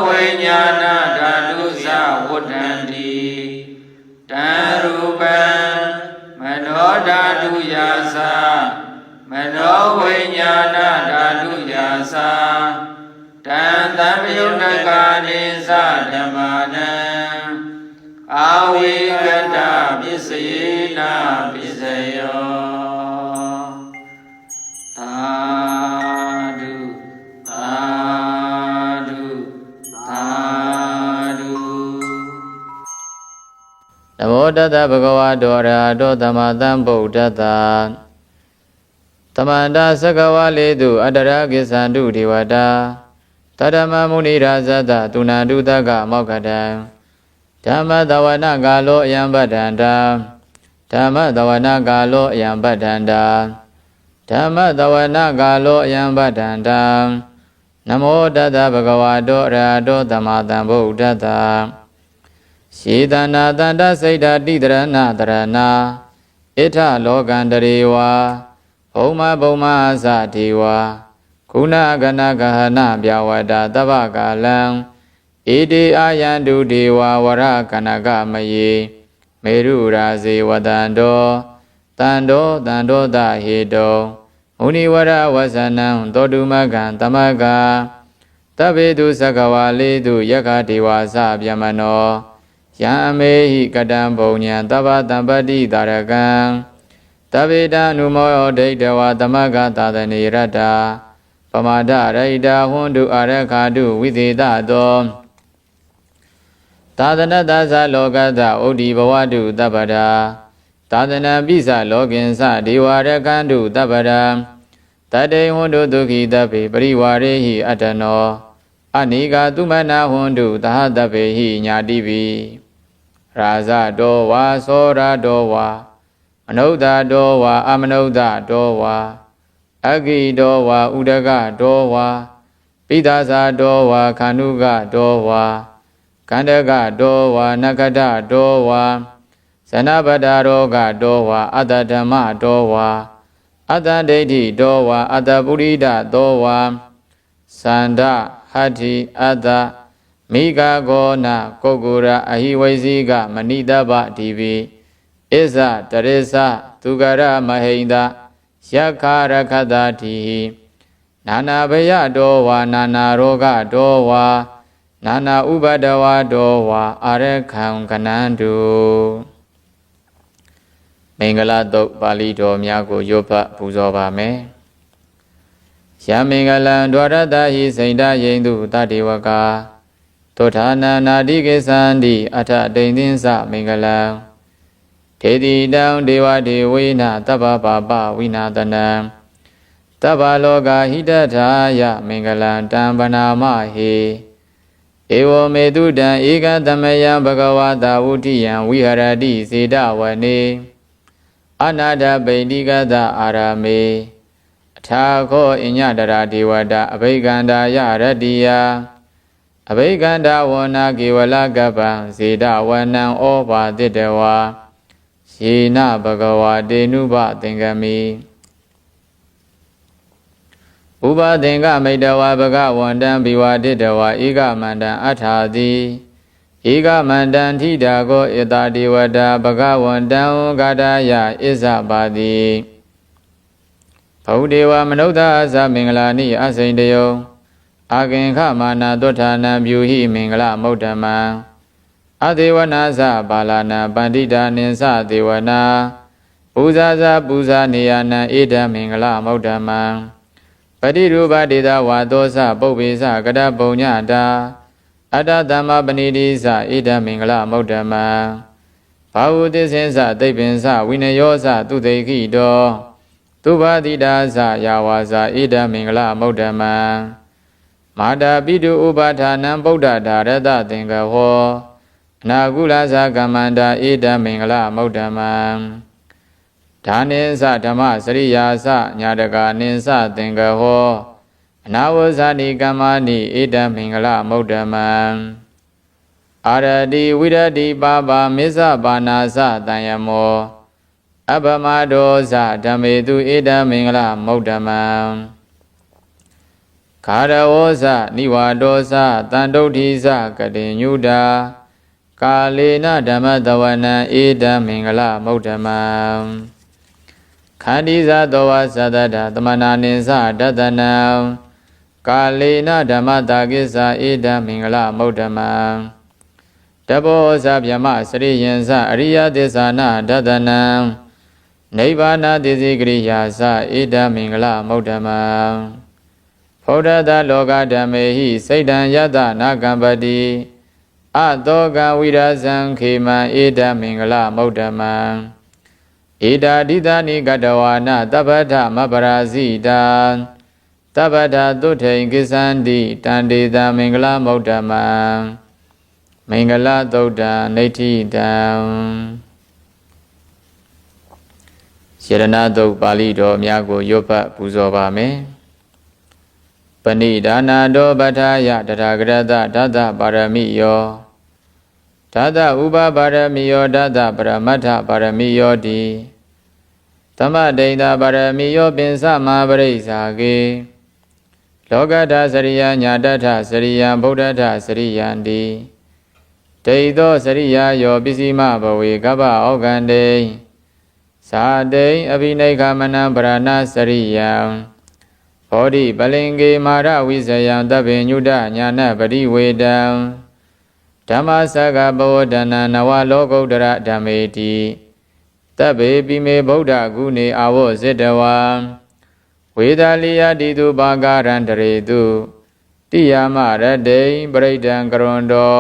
วิญญาณธาตุสาวุฒันติตันรูปังมโนธาตุยาสามโนวิญญาณธาตุยาสาตันตปยุตตกานิสัตธมานังอาวิกตาปิสีนาปิสโยสาธุสาธุสาธุนะโมตัสสะภะคะวะโตอะระหะโตสัมมาสัมพุทธัสสะသမန္တာသက္ကဝလေတုအတ္တရကိသန္တုဒေဝတာတတမမုနိရာဇတသူဏန္တုတကမောက္ခတံဓမ္မတဝနာကာလောအယံပတ္တန္တာဓမ္မတဝနာကာလောအယံပတ္တန္တာဓမ္မတဝနာကာလောအယံပတ္တန္တာနမောတတ္တဗုဒ္ဓဝါတောအရဟတောသမ္မာသမ္ဗုဒ္ဓတ္တရှိတနာတန္တစိတ်ဓာတိတရဏတရဏဣထလောကန္တရေဝါဘုံမဘုံမအစတိဝါခုနကနကဟနပြဝတ္တသဗ္ဗကာလံဣတိအာယန္တုဒေဝဝရကနကမယေမေရုရာဇေဝတန္တောတန္တောတသဟေတောမုနိဝရဝဇနံသောတုမကံသမကတဗ္ဗေတုသက္ကဝါလေတုယက္ခဒေဝသဗျမနောယံအမေဟိကတံဘုံညံသဗ္ဗတံပတိတာရကံတဗ္ဗေတံအနုမောဒိဋ္ဌဝါသမကသာသနေရတ္တာပမာဒရိတာဟွန်တုအာရခာတုဝိသေတသောသာသနတသလောကတဩဒီဘဝတုတပ္ပဒာသာသနာပိစလောကင်္စဒေဝရကန္တုတပ္ပဒာတတေဟွန်တုဒုက္ခိတပေပရိဝါရေဟိအတ္တနောအနိကာသုမနာဟွန်တုသဟတပေဟိညာတိပိရာဇတောဝါသောရတောဝါမနုဿတောဝါအမနုဿတောဝါအဂိတောဝါဥဒကတောဝါပိသဇာတောဝါခန္ဓုကတောဝါကန္တကတောဝါနကတတောဝါဇနပတရောဂတောဝါအတ္တဓမ္မတောဝါအတ္တဒိဋ္ဌိတောဝါအတ္တပုရိဒတောဝါသန္ဓဟတ္တိအတ္တမိဂဂောနကုက္ကုရအဟိဝိဇိကမဏိတပတိပိဣဇတရေသသူကရမဟိန္ဒယက္ခရခတတိနာနာဘယတောဝါနာနာရောဂတောဝါနာနာဥပဒဝါတောဝါအာရခံကနန္တုမင်္ဂလာတုတ်ပါဠိတော်များကိုရွတ်ဖတ်ပူဇော်ပါမယ်ယမင်္ဂလံဒွါရတဟိစိန္ဒယိန္တုတတေဝကာသောဌာနာနာတိကေသန္တိအထဒိဋ္ဌိသမင်္ဂလံဒေတိတံဒေဝဒေဝိနသဗ္ဗပါပဝိနာတနံသဗ္ဗလောကဟိတထာယမင်္ဂလံတံပနာမဟေဧဝမေတုတံဧကသမယံဘဂဝတာဝုတိယံဝိဟရတိစေတဝနေအနာဒပိဋိကတအာရမေအထာခောအညတရာဒေဝတာအဘိကန္တာယရတ္တိယအဘိကန္တာဝနာကေဝလကပ္ပံစေတဝနံဩဘာတိတဝါယေနဘဂဝတေနုဘသင်္ကမိဥပသင်္ကမိတဝါဘဂဝန္တံဘိဝတိတဝါဧကမန္တံအထာတိဧကမန္တံထိတာကိုဧတာဒေဝတာဘဂဝန္တံဂဒာယဣဇပါတိဘုဒေဝမနုဿအသမင်္ဂလာနိအစိန်တယောအာကင်ခမာနာသောဌာနံပြုဟိမင်္ဂလမௌဒ္ဓမံအဒေဝနာသဘာလနာပန္တိတာနိသဒေဝနာပူဇာဇာပူဇာနေယနံဧတမင်္ဂလမௌဒ္ဓမံပတိရူပဒေသဝါသောသပုပ္ပေသကတပုံညတာအတ္တသမ္မာပဏိတိသဧတမင်္ဂလမௌဒ္ဓမံဘာဝုသစ္စေသသိပ္ပင်္စဝိနယောသသူတေခိတောသုဘာတိတာသယာဝါဇာဧတမင်္ဂလမௌဒ္ဓမံ မာတာပိတုဥပါဌာနံဗုဒ္ဓဓာရတသင်္ကဟောအနာကုလသကမ္မန္တာဧတမင်္ဂလမௌဓမံဒါနိသဓမ္မစရိယာသညာတကာနိသသင်္ကဟောအနာဝဇာနိကမ္မာနိဧတမင်္ဂလမௌဓမံအာရတိဝိရတိပါပါမေဇပါဏာသတံယမောအပမဒောဇဓမ္မေတုဧတမင်္ဂလမௌဓမံခါရဝောဇနိဝါဒောဇတန္တုဋ္ဌိဇကတိညုတာကာလေနဓမ္မတဝနံဧတမင်္ဂလမௌဓမံခန္ဒီဇသောဝသတ္တသမနာနိသဒတနံကာလေနဓမ္မတာကိစ္ဆာဧတမင်္ဂလမௌဓမံတဘောဇဗျမစရိယံဇအရိယသစ္စာနာဒတနံနိဗ္ဗာနတိစိကရိယာဇဧတမင်္ဂလမௌဓမံဖௌဒတလောကဓမ္မေဟိစိတ်တံယတနာကံပတိအတောကဝိရဇံခေမံဧတမင်္ဂလမௌဓမံဧတာဒိသနိကတဝါနတပ္ပထမပရာဇိတာတပ္ပထသုထိန်ကိသန္တိတန္တေတမင်္ဂလမௌဓမံမင်္ဂလသုတ်တံနိဋ္ဌိတံယရဏသုတ်ပါဠိတော်များကိုရွတ်ဖတ်ပူဇော်ပါမယ်ပဏိဒါနာတောပဋ္ဌာယတထာဂရတဓာတပါရမိယောဓာတဥပပါရမိယောဓာတပရမတ္ထပါရမိယောတိသမဒိဋ္ဌပါရမိယောပင်စမပရိစ္ဆာကေလောကထစရိယညာတထစရိယံဗုဒ္ဓထစရိယံတိဒိဋ္ဌောစရိယယောပစ္စည်းမဘဝေကပ္ပဩကန္တေသာတိအဘိနိခမနံပရဏစရိယံဘောဓိပလင်္ကေမာရဝိဇယံတဗ္ဗညုတညာနပရိဝေတံဓမ္မစကဘောဒနာနဝလောကုတ္တရဓမ္မေတိတဗ္ဗေပိမေဗုဒ္ဓဂုဏေအာဝောဇိတဝံဝေဒလိယတိတုဘာဂရန္တရေတုတိယမရတေပရိဒံကရွန်တော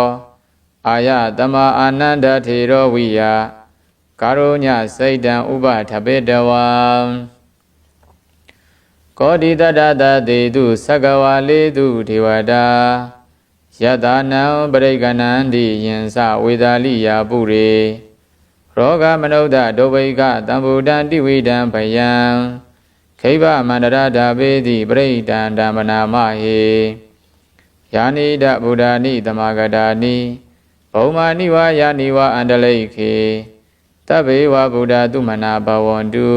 အာယတမအာနန္ဒထေရောဝိယကာရုညစိတ်တံဥပထပေတဝံကောတိတတတတေတုသကဝါလေတုဒေဝတာယတနံပရိကဏံတိယင်္စဝေဒလိယာပုရေရောဂမနုဿဒုဗိကတံဗုဒ္ဓံတိဝိဒံဗယံခိဗမန္တရဓာပေတိပရိဒံဓမ္မနာမဟေယာနိဒဗုဒ္ဓာနိသမဂတာနိဘုံမာနိဝါယာနိဝါအန္တလိခေတဗ္ဗေဝဗုဒ္ဓတုမနာဘဝန္တု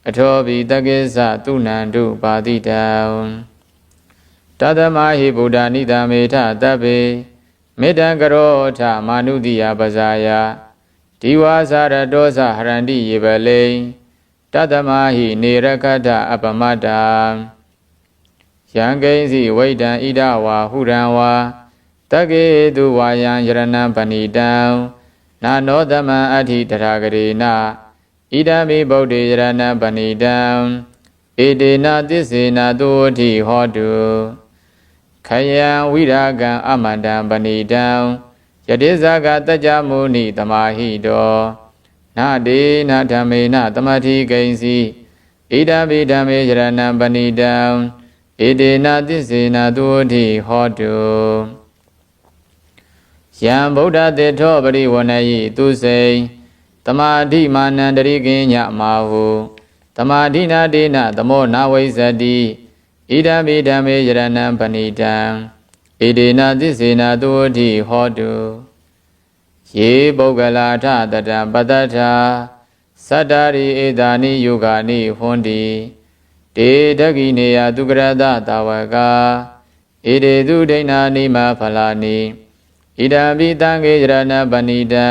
အထောပိတကိစ္စသူနန္တုပါတိတံတသမဟိဗုဒ္ဓနိတမေထတဗ္ဗေမေတ္တံကရောထမာနုတိယပဇာယဒီဝါစာရတောသဟရန္တိယေပလိတသမဟိနေရခတအပမတ္တာယံကိဉ္စီဝိတံဣဒဝါဟုရံဝါတကေတုဝါယံယရဏံပဏိတံနာနောသမံအဋ္ဌိတထာဂရေနဣဒံမိဗုဒ္ဓေယရဏံပဏိတံဧတေနသစ္စေနသုဝတိဟောတုခယံဝိရာဂံအမန္တံပဏိတံယတိဇဂတัจจမုနိသမာဟိတောနာဒေနဓမ္မေနသမတိကိဉ္စီဣဒံမိဓမ္မေယရဏံပဏိတံဧတေနသစ္စေနသုဝတိဟောတုယံဗုဒ္ဓတေထောပရိဝဏယိသူစိံသမာဓိမာနန္တရိကိညမာဟုသမာဓိနာဒေနသမောနာဝိဇ္ဇတိဣဒံမိဓမ္မေယရဏံပဏိတံဣဒေနသစ္စေနသုဝတိဟောတုယေပုဂ္ဂလာထတတံပတ္တထာသတ္တာရိဧတာနိယုဂာနိဟွန္တိတေတကိနေယသူကရတတာဝကဣဒေသူဒိဏာနိမဖလာနိဣဒံပိတံကေယရဏပဏိတံ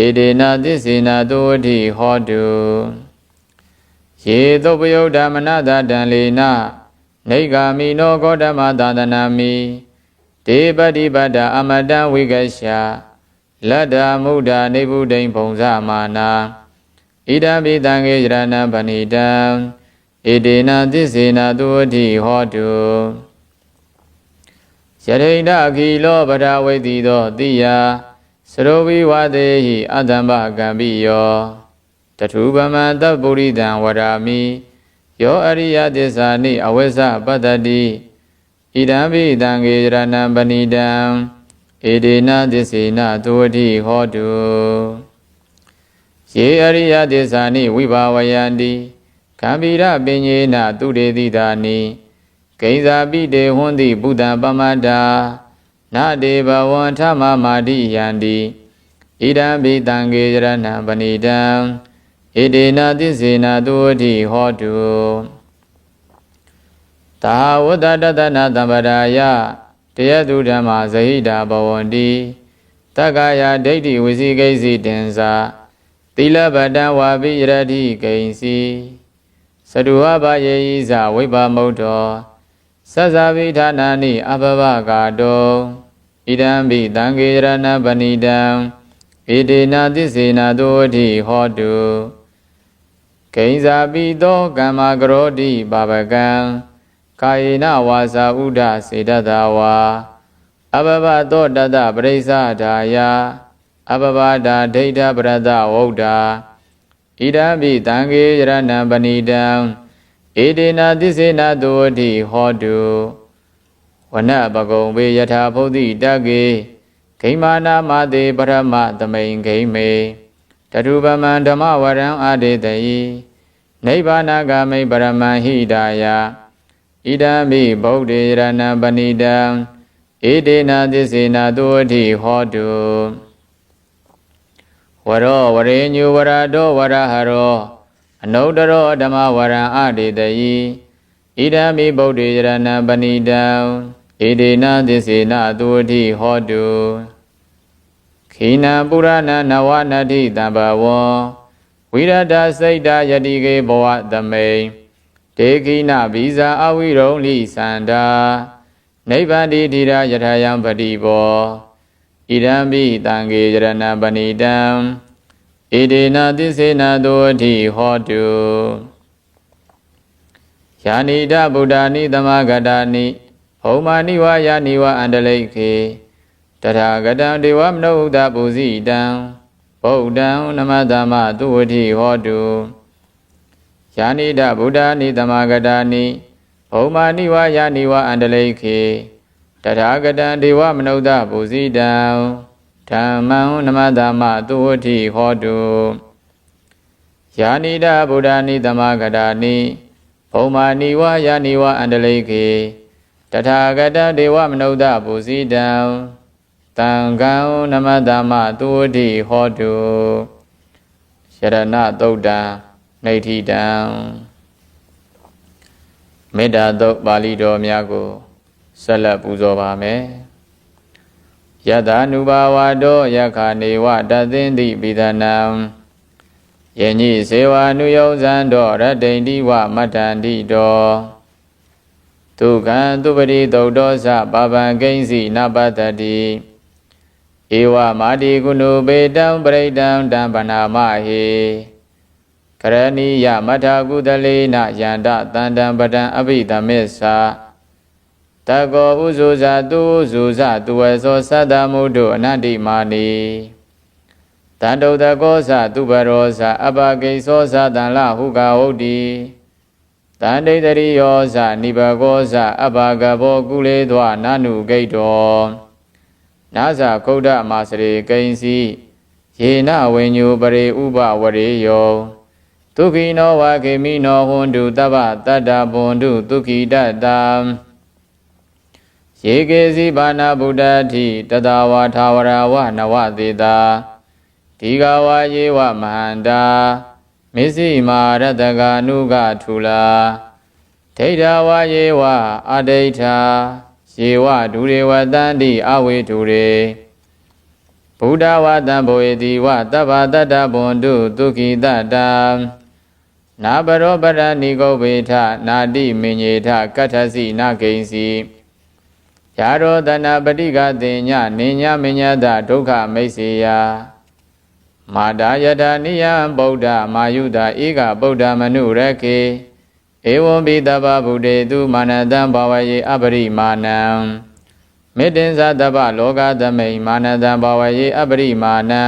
ဧဒေနသစ္စေနသုဝတိဟောတုယေသုပယုဒ္ဓမနတတံလေနနေဂာမိနောဂေါတမသာသနာမိဒေပတိပတ္တအမတံဝိကရှာလတ္တမုဒ္ဒနေဗုဒိံဘုံဇမာနာဣဒံပိတံကေယရဏပဏိတံဧတေနသစ္စေနသုဝတိဟောတုယရိဏအခိလောပဒဝိတိသောတိယစရောဝိဝတေဟိအတ္တမကံပိယောတထုပမံတဗ္ဗုရိတံဝရာမိယောအရိယသစ္စာနိအဝိဇ္ဇပတ္တတိဣ ဣဒံပိတံကေရဏံပဏိတံဧဒေနသစ္စေနသုဝတိဟောတုယေအရိယသစ္စာနိဝိဘာဝယန္တိကံဗိရပညေနသူတေတိတာနိဂိဉ္စာပိတေဟွန်တိဘုဒ္ဓပမတ္တာနတေဘဝံထမမာတိယန္တိဣဒံပိတံကေရဏံပဏိတံဧဒေနသစ္စေနသုဝတိဟောတုသာဝတ္တတတနာတံပရာယတယတုဓမ္မာဇဟိတာဘဝန္တိတက္ကာယဒိဋ္ဌိဝစီကိစီတင်္စာသီလပတံဝါပိယရတိကိဉ္စီသတုဝဘယေယိဇဝိပမုဒ္ဒောသဇ္ဇဝိဌာနာနိအဘဘကာတောဣဒံပိတံကေရဏပဏိတံဧဒေနသစ္စေနသုဝတိဟောတုကိဉ္စာပိသောကမ္မကရောတိပါပကံကာယေနဝါစာဥဒစေတတဝါအဘဘသောတတပရိစ္ဆဒါယအဘဘဒာဒိဋ္ဌပရတဝုဒ္ဓဣဒံပိတံကေရဏံပဏိတံဧဒေနသစ္စေနသုဝတိဟောတုဝနပကုံဝေယထာဖုဒ္ဓိတကေဂိမာနာမတေပရမသမိန်ဂိမေတတုပမံဓမ္မဝရံအာဒေတယိနိဗ္ဗာနဂာမိပရမံဟိဒါယဣဒံပိဗုဒ္ဓေရဏံပဏိတံဧဒေနသစ္စေနသုဝတိဟောတုဝရောဝရေညုဝရတောဝရဟရောအနုတ္တရောဓမ္မဝရံအာဒေတယိဣဒံပိဗုဒ္ဓေရဏံပဏိတံဧဒေနသစ္စေနသုဝတိဟောတုခိနံပုရဏနဝနတိတံဘဝံဝိရဒစိတ်တယတိကေဘဝသမိန်ဒေခိနဗိဇာအဝိရုံလိသန္တာနိဗ္ဗာန်တိဓိရယထာယံပတိဘောဣဒံပိတံကေရဏပဏိတံဧဒေနသစ္စေနသုဝတိဟောတုယာနိဒဗုဒ္ဓာနိသမဂတာနိဘုံမာနိဝါယာနိဝါအန္တလိခေတထာဂတံဒေဝမနုဿပူဇိတံဗုဒ္ဓံနမတမသုဝတိဟောတုယာနိဒဗုဒ္ဓာနိသမဂတာနိဘုံမာနိဝါယာနိဝါအန္တလိခေတထာဂတံဒေဝမနုဿပူဇိတံဓမ္မံနမတမသုဝတိဟောတုယာနိဒဗုဒ္ဓာနိသမဂတာနိဘုံမာနိဝါယာနိဝါအန္တလိခေတထာဂတံဒေဝမနုဿပူဇိတံတံဃံနမတမသုဝတိဟောတုယရဏသုတ်တံနိဋ္ဌိတံမေတ္တာသုတ်ပါဠိတော်များကိုဆက်လက်ပူဇော်ပါမယ်ယတနုဘာဝတောယခာနေဝတသင်္တိပိသနံယညိစေဝနုယောဇံတောရတ္တိန္တိဝမတ္တန္တိတောဒုက္ခံသူပတိသုတ်တောသပပံကိဉ္စီနပတ္တိဧဝမာတိကုဏုပေတံပရိတံတံပနာမဟေကရဏီယမထာကုသလေနယန္တတန္တံပတံအဘိဓမစ္ဆာတကောဥဇုဇာသူဥဇုဇသူဝေသောသတ္တမုဒ္ဒအနန္တိမာနီတန္တုတကောသသူပရောဇအပကိသောသတံလဟုကဟုတ်တိတန္တိတရိယောဇနိဘကောဇအပကဘောကုလေသောနနုဂိတောနာဇခုဒ္ဓမာစရေကိဉ္စီယေနဝိညုပရိဥပဝရေယောဒုက္ခိနောဝခေမိနောဟွန်တုတဗ္ဗတတ္တဘွန်တုဒုက္ခိတတ္တယေကေစီဘာနာဗုဒ္ဓတိတတဝါထာဝရဝနဝသေတာဒီဃဝါယေဝမဟန္တာမစ္စည်းမာရတကနုကထူလာဒိဋ္ဌဝါယေဝအဒိဋ္ဌာယေဝဒုရေဝတန္တိအဝေဒုရေဗုဒ္ဓဝါတံဘောေတိဝတဗ္ဗတတ္တဘွန်တုဒုက္ခိတတ္တနာဘရောပရဏိဂုဗေထနာတိမင်ညေထကတ္ထစီနာဂိဉ္စီယာရောတနာပတိကတိညနိညမညတဒုက္ခမိတ်စေယမာတာယထာနိယံဗုဒ္ဓမာယုတာဧကဗုဒ္ဓမနုရခေဧဝံပိတဗ္ဗဗုဒ္ဓေတုမာနတံဘာဝယေအပရိမာဏံမေတ္တင်္စတဗ္ဗလောကသမိန်မာနတံဘာဝယေအပရိမာဏံ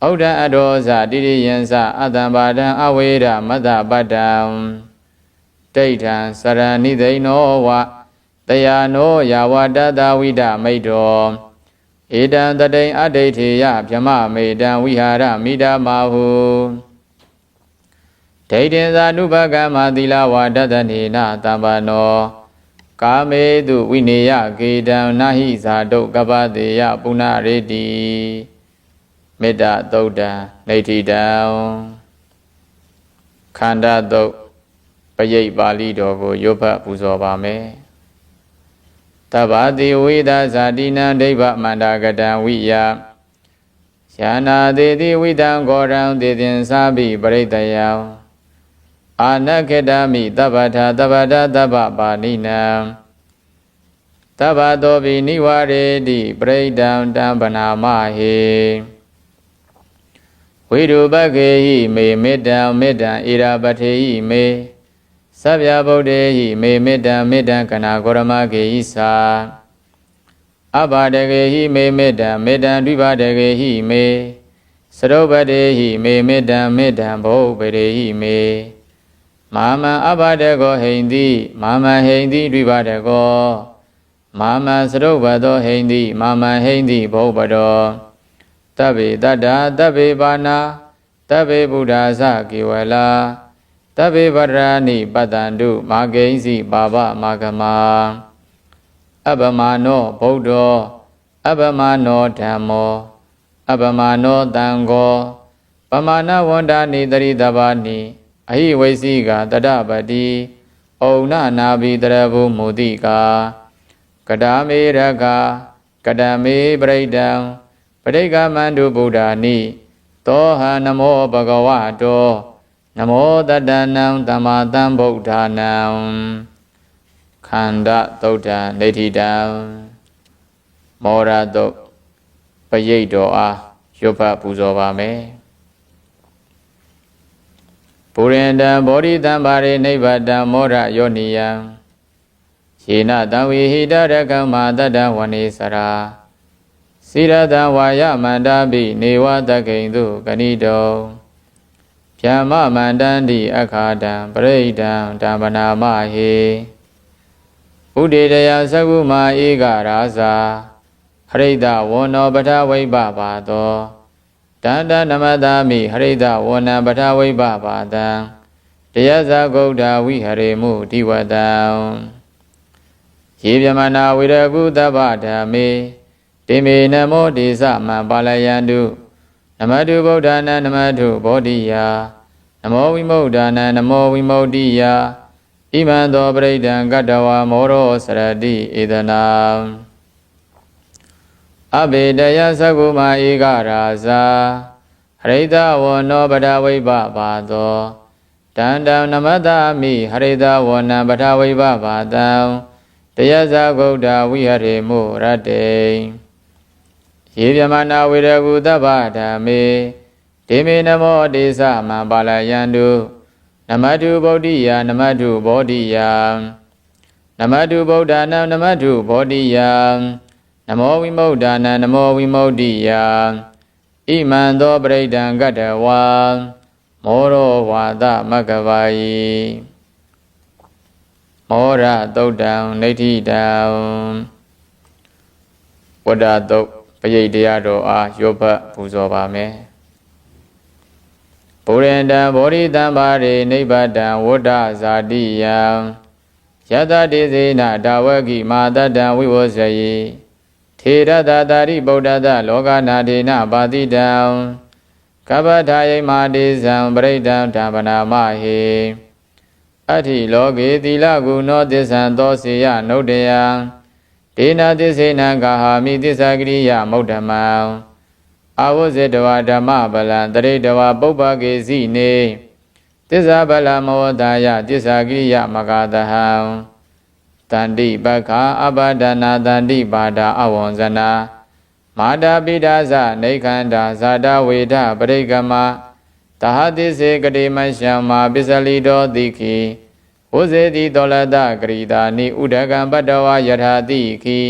ဩဒံအရောဇတိရိယံသအတံပါဒံအဝေရမတ္တပတ္တံဒိဋ္ဌံစရဏိသိဏောဝတ တရားနောယာဝတတဝိဒမိတ်တော်ဧတံတတိန်အဋိဋ္ဌေယဗြမမေတံဝိဟာရမိဒမဟုဒိဋ္ဌင်သာနုပကမ္မသီလဝါဒတနေနတမ္ပနောကာမေတုဝိနေယကေတံနာဟိဇာတုကပ္ပတေယပုဏ္ဏရေတိမေတ္တာသုတ်တံနေဋ္ဌိတံခန္ဓာသုတ်ပရိတ်ပါဠိတော်ကိုရွတ်ဖတ်ပူဇော်ပါမယ်တဗ္ဗတိဝိဒဇာတိနံဒိဗ္ဗမန္တကတံဝိယယာနာတိတိဝိတံဂောရံတေသင်္သာပိပရိတယံအာနခေတမိတဗ္ဗထာတဗ္ဗတတဗ္ဗပါဏိနံတဗ္ဗတောပိနိဝရေတိပရိဒံတံဗနာမဟေဝိရုပခေဟိမေမေတ္တံမေတ္တံဣရာပထေဟိမေသဗ္ဗဗုဒ္ဓေဟိမေမေတ္တံမေတ္တံကနာဂောရမခေဟိသာအဘာတကေဟိမေမေတ္တံမေတ္တံဒွိဘာတကေဟိမေသရုပ္ပတေဟိမေမေတ္တံမေတ္တံဘောပရေဟိမေမာမံအဘာတကောဟိန္တိမာမံဟိန္တိဒွိဘာတကောမာမံသရုပ္ပတောဟိန္တိမာမံဟိန္တိဘောပတောတဗ္ဗေတတ္တာတဗ္ဗေပါဏာတဗ္ဗေဗုဒ္ဓါသကေဝလာတဗ္ဗေဗရဏိပတ္တန္တုမာဂိဉ္စီပါပမာဂမအပမနောဗုဒ္ဓောအပမနောဓမ္မောအပမနောတံဃောပမာဏဝန္ဒာနိတရိတဘာနိအဟိဝိစီကတတပတိဩနနာဘိတရဘုမုတိကာကဒါမေရကကဒမေပရိဒံပရိကမန္တုဗုဒ္ဓာနိသောဟနမောဘဂဝတောနမောတတနံသမ္မာသမ္ဗုဒ္ဓနံခန္ဓာသုတ်တံနေဋ္ဌိတံမောရတုတ်ပရိတ်တော်အားရွတ်ဖတ်ပူဇော်ပါမယ်ပုရိန္ဒံဘောဓိတံပါရိနိဗ္ဗတံမောရယောနိယံယေနတံဝိဟိတရကမ္မာတတံဝနေစရာစိရတံဝါယမန္တာပိနေဝတကိဉ္တုဂဏိတောဗျာမမန္တန္တိအခါတံပရိဒံဓမ္မနာမဟေဥဒေတယသကုမာဧကရာဇာဟရိတဝန္နောပထဝိပပါသောတန္တနမတာမိဟရိတဝန္နံပထဝိပပါတံတရားဇဂုဒ္ဓဝိဟရေမုဒီဝတံယေဗျမနာဝိရကုတဗ္ဗဓမ္မေတိမေနမောဒေသမံပါလယန္တုနမတုဗုဒ္ဓနာနမတုဘောဓိယာနမောဝိမု ddha နာနမောဝိမု ddhi ယာဣမံသောပရိဒံကတ္တဝါမောရောစရတိဧတနာအဘေတယသကုမာဧကရာဇာဟရိတဝန္နောပထဝိပပါသောတန္တံနမတမိဟရိတဝန္နံပထဝိပပါတံတရားဇဂုဒ္ဓဝိဟရေမုရတ္တေယေဗျမနာဝိရကုတဗ္ဗဓမ္မေဒေမေနမောဒေသမံပါလယန္တုနမတုဗုဒ္ဓိယာနမတုဘောဓိယာနမတုဗုဒ္ဓနာနမတုဘောဓိယာနမောဝိမု ddha နာနမောဝိမု ddhi ယာဣမံသောပရိဒံကတ္တဝါမောရောဝါသမဂ္ဂဝါယိမောရသုတ်တံနေဋ္ဌိတံဝဒ္ဒသုတ်ပရိတ်တရားတော်အားရွတ်ဖတ်ပူဇော်ပါမယ်ပုရိန္ဒံဘောဓိတံပါရိနိဗ္ဗတံဝဒ္ဒဇာတိယံယတတိစေနဒါဝကိမာတတံဝိဝဇယိထေရတတာရိဗုဒ္ဓတလောကနာဒေနပါတိတံကပ္ပထာယိမာတိဇံပရိဒံဓမ္မနာမဟေအဋ္ဌိလောကေသီလကုနောသစ္ဆံသောစေယနုဒ္ဒယံဒေနသစ္စေနံကာဟာမိသစ္စာကရိယမုဒ္ဓမံအာဝဇေတဝါဓမ္မဗလံတရိတဝါပုပ္ပကေစီနေသစ္စာဗလမောဒါယသစ္စာကရိယမဂါတဟံတန္တိပက္ခအပဒနာတန္တိပါဒအဝံဇနာမာတာပိဒါဇနေခန္ဓာဇာတဝေဒပရိကမတဟတိစေကတိမရှံမာပစ္စလိတောတိခိဝဇေတိတောလတဂရိတာနိဥဒကံပတ္တဝါယထာတိခိ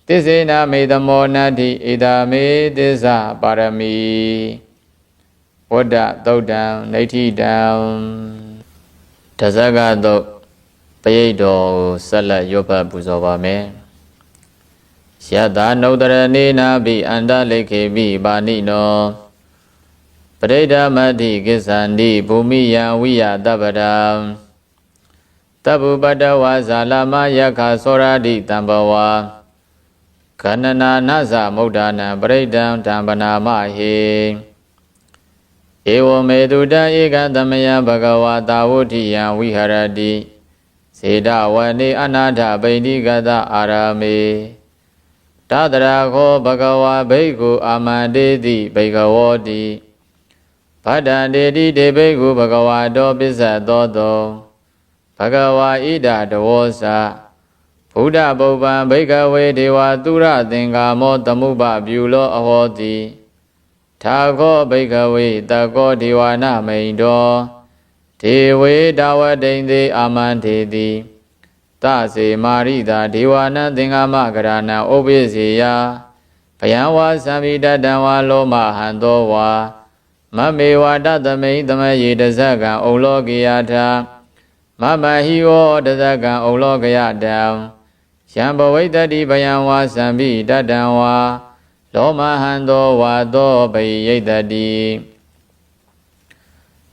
သစ္စေနာမေသမောနတ္တိဧတာမေသစ္စာပါရမီဝဒ္ဒသုတ်တံနေဋ္ဌိတံတဇဂသုတ် ပရိတ်တော်ကိုဆက်လက်ရွတ်ဖတ်ပူဇော်ပါမယ်ယတနုတရဏေနာဘိအန္တလိခေဘိပါဏိနောပရိဒမတ္တိကိစ္ဆန္တိဘူမိယံဝိယတပ္ပဒံတဗ္ဗပတ္တဝါဇာလမယက္ခသောရတိတံဘဝခန္နနာနသမုဒ္ဒနာပရိဒံဓမ္ပနာမဟေဧဝမေတုတံဧကသမယဘဂဝါတာဝဋ္ဌိယံဝိဟရတိစေတဝနေအနာထပိဋိကတအာရမေတတရာခောဘဂဝါဘိက္ခုအာမန္တေတိဘိကဝောတိဗဒ္ဒံတေတိတေဘိက္ခုဘဂဝါတောပစ္စသောတောဘဂဝါဣဒတဝောစဘုဒ္ဓပုပ္ပံဘိကဝေဒေဝသုရသင်္ကာမောသမုပပြုလောအဟောတိထာခောဘိကဝေတကောဒေဝနာမိန်တောဒေဝေတဝတိန်သေးအာမန္တေတိသစေမာရိတာဒေဝနံသင်္ကာမကရဏံဥပိ္စေယဘယံဝါသံမိတတံဝါလောမဟံသောဝါမမေဝတသမိန်သမယေတဇကံဩလောကေယထာမမဟိဝတဇကံဩလောကယတံယံဘဝိတ္တိဘယံဝါသံမိတတံဝါလောမဟံသောဝါသောဘိယိတတိ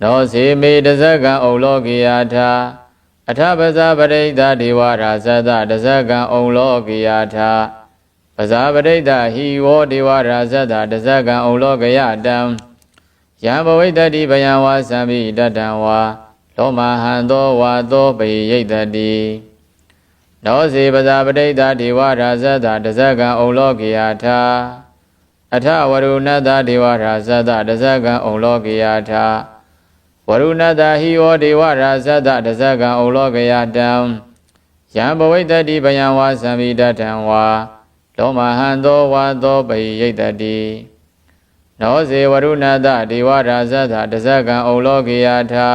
နောစေမေတဇကံဩလောကေယထာအထပဇာပရိဒဒေဝရာဇတတဇကံဩလောကေယထာပဇာပရိဒဟိဝဒေဝရာဇတတဇကံဩလောကယတံယံဘဝိတ္တိဘယံဝါသံမိတတံဝါလောမဟံသောဝါသောဘိယိတတိနောစေပဇာပရိဒဒေဝရာဇတတဇကံဩလောကေယထာအထဝရုဏတဒေဝရာဇတတဇကံဩလောကေယထာဝရုဏတဟိဝဒေဝရာဇတတဇကံဩလောကယတံယံဘဝိတ္တိဘယံဝါသံမိတတံဝါလောမဟံသောဝါသောဘိယိတတိနောစေဝရုဏတဒေဝရာဇတတဇကံဩလောကေယထာ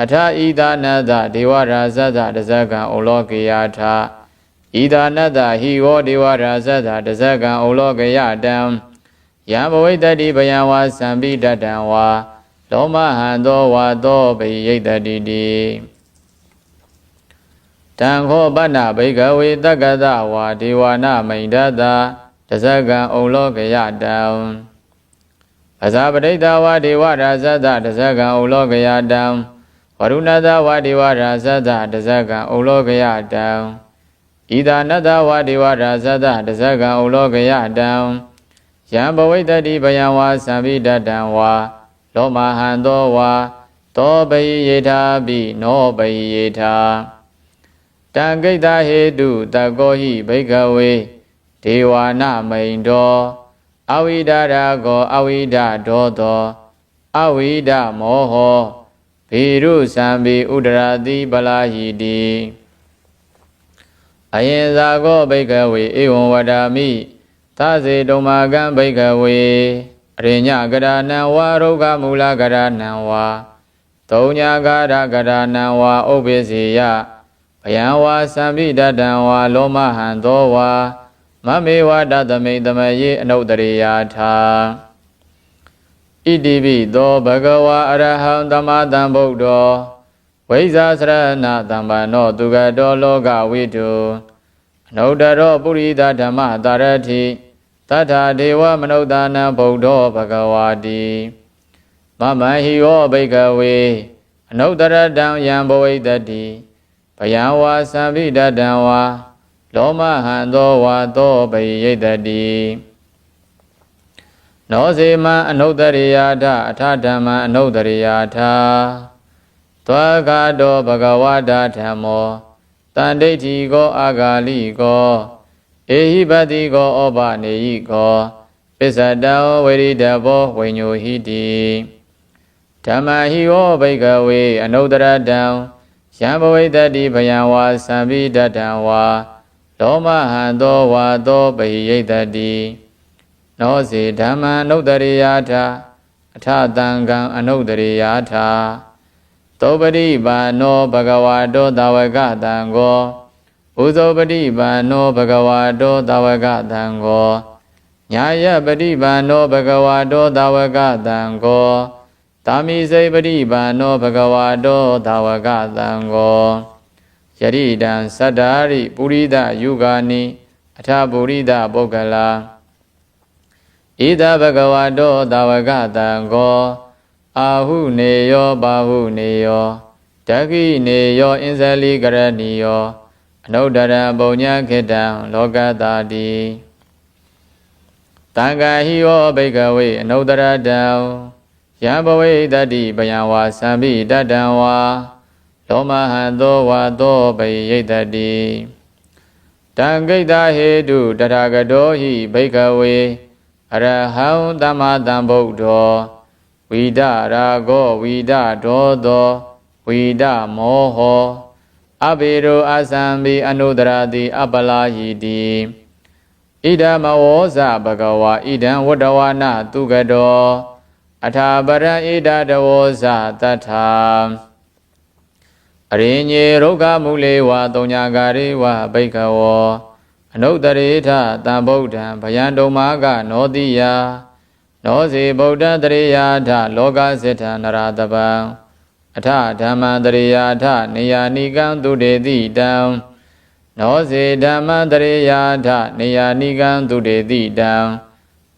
အထဣဒနတဒေဝရာဇတတဇကံဩလောကေယထာဣဒနတဟိဝဒေဝရာဇတတဇကံဩလောကယတံယံဘဝိတ္တိဘယံဝါသံမိတတံဝါလောမဟံသောဝါသောဘိယိတတိတိတံခောပဏ္ဏဘိကဝေတက္ကသဝါဒေဝနာမိန်ဒတတဇကံဩလောကယတံအဇာပရိဒဝါဒေဝရာဇတတဇကံဩလောကယတံဝရုဏတဝါဒေဝရာဇတတဇကံဩလောကယတံဣဒနတဝါဒေဝရာဇတတဇကံဩလောကယတံယံဘဝိတ္တိဘယံဝါသံမိတတံဝါလောမဟံသောဝါသောဘိယေထာပိနောဘိယေထာတံကိတ္တဟေတုတကောဟိဘိကဝေဒေဝနာမိန်တောအဝိဒရာကောအဝိဒဒောသောအဝိဒမောဟောဘိရုသံဘိဥဒရာတိပလာဟိတိအယင်ဇာကောဘိကဝေဧဝံဝဒာမိသစေတုံမာကံဘိကဝေအရိညကရဏံဝါရုဂမူလကရဏံဝါသုံးညာကာရကရဏံဝါဥပ္ပိစေယဘယံဝါသံမိတတံဝါလောမဟံသောဝါမမေဝတသမိန်သမယေအနုတရိယာထာဣတိပိသောဘဂဝါအရဟံသမ္မာသမ္ဗုဒ္ဓောဝိဇာစရဏသမ္ပန္နောသူကတောလောကဝိတုအနုတ္တရောပုရိသဓမ္မတာရတိတထာဒေဝမနုဿာနံဗုဒ္ဓောဘဂဝါတိမမဟိယောဘိကဝေအနုတ္တရတံယံဘဝိတ္တိဘယံဝါသံမိတတံဝါလောမဟံသောဝါသောဘိယိတတိနောစေမံအနုတ္တရိယာထအထဓမ္မံအနုတ္တရိယာထသောကတောဘဂဝတာဓမ္မောတန်ဒိဋ္ဌိကောအာဂါလိကောဧဟိပတိကောဩပနေယိကောပစ္စတံဝေရိတဘောဝိညုဟိတိဓမ္မဟိဝဘိကဝေအနုတ္တရတံယံဘဝိတ္တိဘယံဝါသံမိတတံဝါလောမဟံသောဝါသောဘိယိတတိနောစေဓမ္မံအနုတ္တရိယာထအထတံကံအနုတ္တရိယာထသောပရိပါနောဘဂဝါတောသာဝကတံကောဥဇောပฏิပါနောဘဂဝါတောသာဝကတံကောညာယပฏิပါနောဘဂဝါတောသာဝကတံကောသာမိစိပฏิပါနောဘဂဝါတောသာဝကတံကောယ ယရိတံသတ္တာရိပုရိသယုဂာနိအထပုရိသပုဂ္ဂလာဣဒဘဂဝတောသဝကတံကောအာဟုနေယောဘာဟုနေယောတခိနေယောအင်ဇလိကရဏီယောအနုတရံပုံညခေတ္တံလောကတာတိတံဃာဟိယောဘိကဝေအနုတရတံယံဘဝေတတိပယံဝါသံပိတတံဝါလောမဟံသောဝါသောပိယိတတိတံဂိတဟေတုတထာဂတောဟိဘိကဝေအရဟံသမ္မာသမ္ဗုဒ္ဓောဝိဒရာဂောဝိဒဒောသောဝိဒမောဟောအဘိရောအသံဘိအနုဒရတိအပလာဟိတိဣဒမဝောဇဘဂဝါဣဒံဝတ္တဝနာသူကတောအထာပရံဣဒတဝောဇတထာအရိညေရုဂမူလေဝတုံညာဂရိဝဘိကဝောအနုတရေထတံဗုဒ္ဓံဗယံတုံမာကနောတိယနောဇေဗုဒ္ဓတရေယာထလောကစေထနရတပံအထဓမ္မံတရေယာထနေယာနိကံသူတေတိတံနောဇေဓမ္မံတရေယာထနေယာနိကံသူတေတိတံ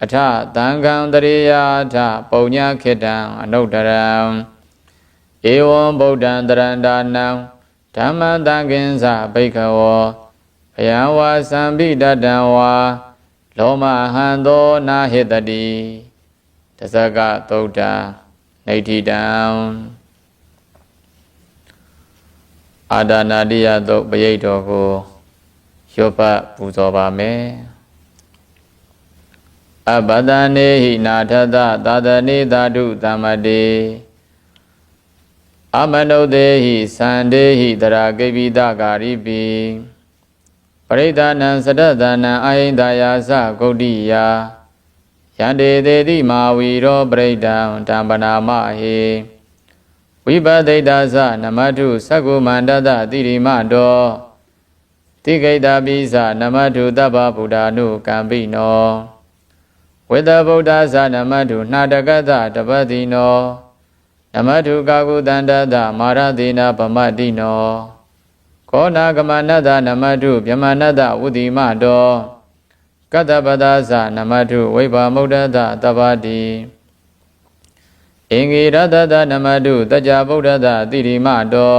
အထသံဃံတရေယာထပုံညခေတ္တံအနုတရံဧဝံဗုဒ္ဓံတရန္တာနံဓမ္မံသံဃင်္စဘိကဝောဘယံဝါသံပိတတံဝါလောမဟံသောနာဟိတတိတဇဂသုဒ္ဓံနေဋ္ဌိတံအာဒနာတိယသုတ်ပရိတ်တော်ကိုရွတ်ပတ်ပူဇော်ပါမယ်အဘဒနေဟိနာထသသာသနေသာဓုသမ္မတေအမနုတေဟိသန္တေဟိတရာကိပိတကာရိပိပရိဒာနံသတ္တသနံအာဟိန္ဒာယာသဂုတ်တိယာယန္တေတေတိမာဝီရောပရိဒံဓမ္ပနာမဟေဝိပသိတ္တသနမထုသက္ကုမန္တတတိရိမတောတိကိတပိသနမထုတပ္ပဗုဒ္ဓ ानु ကံပိနောဝေတဗုဒ္ဓသနမထုနှာတကတတပတိနောနမထုကာကုတန္တတမာရတိနာဗမတိနောခောနာကမနတနမထုဗြဟ္မနတဝုတိမတောကတ္တပဒါသနမထုဝိဘာမုဒ္ဒတတပ္ပတိအင်္ဂိရတတနမတုတကြဗုဒ္ဓတတိရိမတော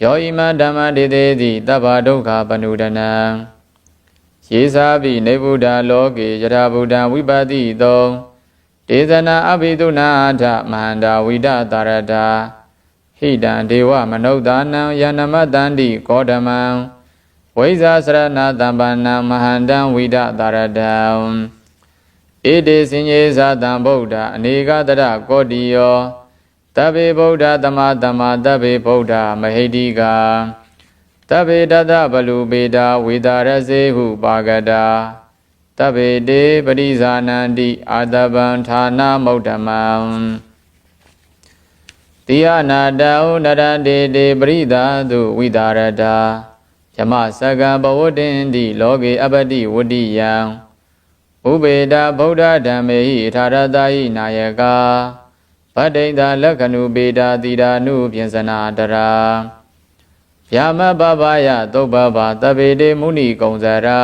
ယောဣမဓမ္မဒေတေတိတဗ္ဗဒုက္ခပနုဒနံယေသာပိနေဗုဒ္ဓလောကေယထာဗုဒ္ဓဝိပတိတောဒေသနာအဘိတုနာထမဟန္တာဝိဒတာရတာဟိတံဒေဝမနုဿာနံယန္နမတန္တိကောဓမံဝိဇာစရဏတံပန္နံမဟန္တံဝိဒတာရတံဣတိစင်ယေဇာတံဗုဒ္ဓအနေကတရကောတိယောတဗ္ဗေဗုဒ္ဓသမတမတဗ္ဗေဗုဒ္ဓမဟိတိကာတဗ္ဗေတတဗလူပေတာဝေတာရစေဟုပါကတာတဗ္ဗေတေပရိဇာနန္တိအာတဗံဌာနမௌဓမံတိယနာတောနရန္တေတေပရိသာတုဝိတာရတာယမစကံဘဝတ္တင်တိလောကေအပတိဝတ္တိယံဥပေဒဗုဒ္ဓဓမ္မေဟိထာရတဟိနာယကာဗတ္တိတလက္ခဏုပေတာတိရာနုပြင်စနာတရာဗျာမပပယသုပ္ပဗသဗ္ဗေတေမုဏိကုံဇရာ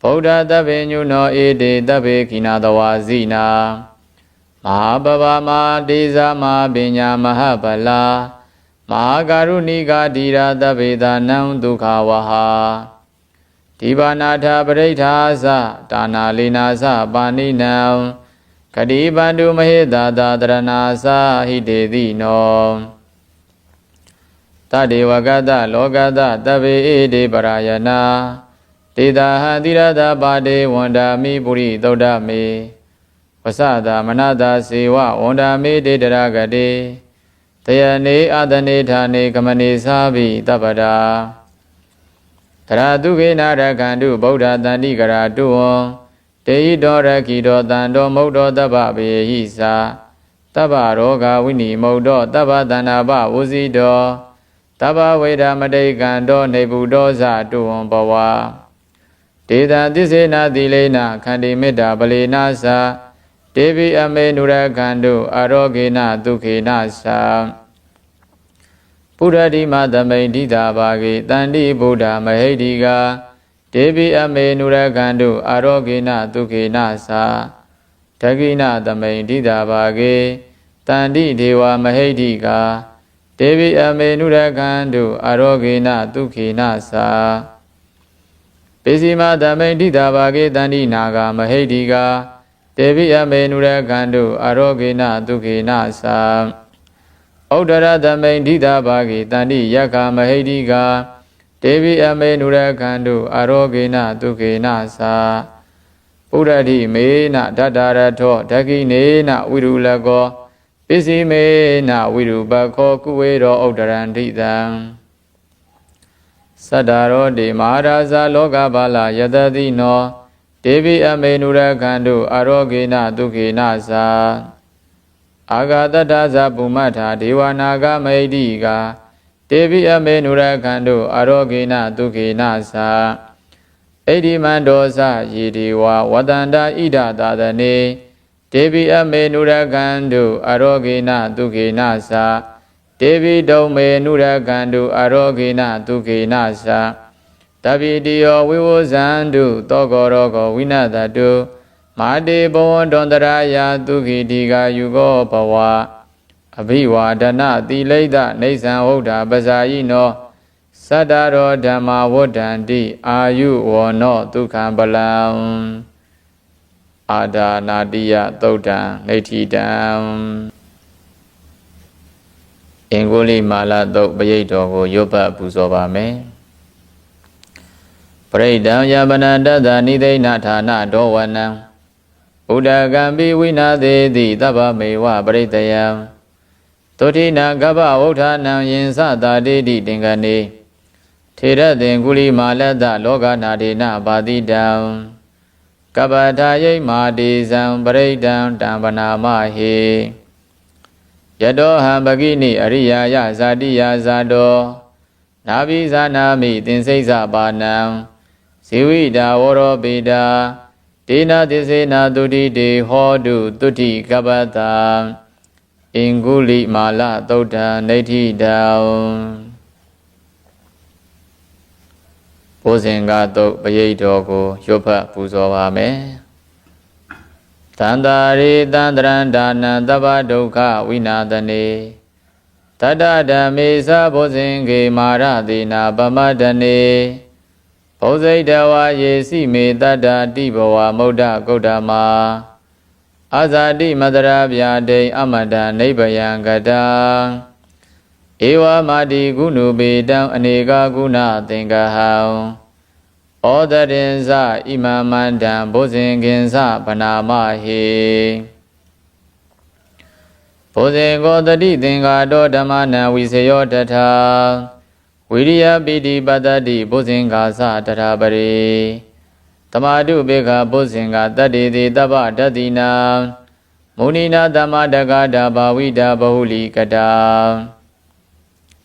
ဗုဒ္ဓသဗ္ဗေညုနောဧတေသဗ္ဗေခိနာတဝါဇိနာမဟာပပမတေဇာမပညာမဟပလာမဟာကာရုဏိကာဓိရာသဗ္ဗေသာနံဒုက္ခဝဟာဒီဘာနာထပရိဋ္ဌာသဒါနာလေနာသပါဏိနံခတိပန္တုမဟေတာသာတရဏာသဟိတေတိနောတတေဝကတလောကတသဗ္ဗေဧတေပရာယနာတေတာဟံတိရတပါတေဝန္ဒာမိပုရိသုဒ္ဓမေဝသတာမနတာစေဝဝန္ဒာမေတေတရဂတေတယနေအာတနေဌာနေကမနေသာဘိတပ္ပဒါတရာတုခေနာရခန္တုဗုဒ္ဓတန္တိကရာတုဝံတေဟိတောရခိတောတန္တောမௌတောတပ္ပဘေဟိသာတပ္ပရောဂဝိနိမௌတောတပ္ပတဏ္ဍပဝစီတောတပ္ပဝေဒမတိကံတောနေဗုတောဇတုဝံဘဝဒေတံသစ္စေနာသီလေနခန္တိမေတ္တာပလေနာသာတေဘိအမေနုရခန္တုအာရောဂေနဒုခေနသာ ပုရတိမသမိန်ဒိတာဘာဂေတန္တိဗုဒ္ဓမဟိတိကာဒေဝိအမေနုရကန္တုအာရောဂေနဒုခေနသာဒဂိနသမိန်ဒိတာဘာဂေတန္တိဒေဝမဟိတိကာဒေဝိအမေနုရကန္တုအာရောဂေနဒုခေနသာပိစီမသမိန်ဒိတာဘာဂေတန္တိနာဂမဟိတိကာဒေဝိအမေနုရကန္တုအာရောဂေနဒုခေနသာဩဒရသမိန်ဒိတာဘာဂေတန္တိယက္ခမဟိတိကာဒေဝိအမေနုရကန္တုအာရောဂေနဒုခေနသာပုရတိမေနဒတ္တရထောဒဂိနေနဝိရုလကောပစ္စည်းမေနဝိရုပခောကုဝေရောဩဒရံဒိတံသတ္တရောတိမဟာရာဇလောကဘာလယတတိနောဒေဝိအမေနုရကန္တုအာရောဂေနဒုခေနသာအာဂတတ္တဇပုမ္မထာဒေဝနာဂမဟိတိကာဒေဝိအမေနုရကန္တုအာရောဂေနဒုခေနသာဣတိမန္ဒောသယေဒေဝဝတန္တာဣဒသာသနေဒေဝိအမေနုရကန္တုအာရောဂေနဒုခေနသာဒေဝိဒုံမေနုရကန္တုအာရောဂေနဒုခေနသာတပိတိယောဝိဝဇန္တုသောကောရောဂောဝိနတတုမာတေဘဝန္တန္တရာယသုခိတိကာယုကောဘဝအဘိဝါဒနာတိလိဒနေသံဟုတ်တာပဇာယိနောသတ္တရောဓမ္မဝဋ္ဌန္တိအာယုဝနောဒုက္ခံပလံအာဒါနာတိယသုတ်တံနေတိတံအင်္ဂုလိမာလသုတ်ပရိတ်တော်ကိုရွတ်ပတ်ပူဇော်ပါမယ်ပရိဒံယပနတတနိသိဏဌာနဒောဝနံဥဒကံပိဝိနာသေးတိသဗ္ဗမေဝပရိတယံသုတိနာကပ္ပဝဋ္ဌာနံယင်သတာတိတိတင်္ဂနေထေရသင်္ကုလိမာလတလောကနာဒေနဘာတိတံကပ္ပထာယိမာတိဇံပရိဒံတံပနာမဟေယတောဟံပကိနိအရိယာယဇာတိယဇာတောနာဘိဇာနာမိသင်္စိတ်ဇပါဏံဇေဝိတာဝရောပိတာဒေနသစ္စေနာတုတိတေဟောတုတုတိကပ္ပတာအင်္ဂုလိမာလသုတ်တံနေတိတံဘုဇင်္ဂသုတ်ပရိတ်တော်ကိုရွတ်ဖတ်ပူဇော်ပါမယ်တန္တာရိတန္တရန္ဒါနံသဗ္ဗဒုက္ခဝိနာသနေတတ္တဓမ္မေသဘုဇင်္ဂေမာရတိနာပမတ္တနေဘုဇိတဝါယေစီမေတတ္တတိဘဝမုဒ္ဒဂௌတမအာဇာတိမတရာဗျာဒိအမတနိဗ္ဗယံကတံဧဝမာတိကုဏုပေတံအနေကကုဏသင်္ကဟံဩဒရင်ဇဣမမန္တံဘုဇင်ကင်္စဗနာမဟေဘုဇင်ကောတတိသင်္ဃာတောဓမ္မနံဝိစယောတထဝိရိယပိတိပတ္တိဘုဇင်္ဂါသတထပရိသမာတုဘေခဘုဇင်္ဂတတ္တိတိတပ္ပတတိနာမုနိနာသမ္မာတက္ကတာဘာဝိတာဘဟုလိကတာ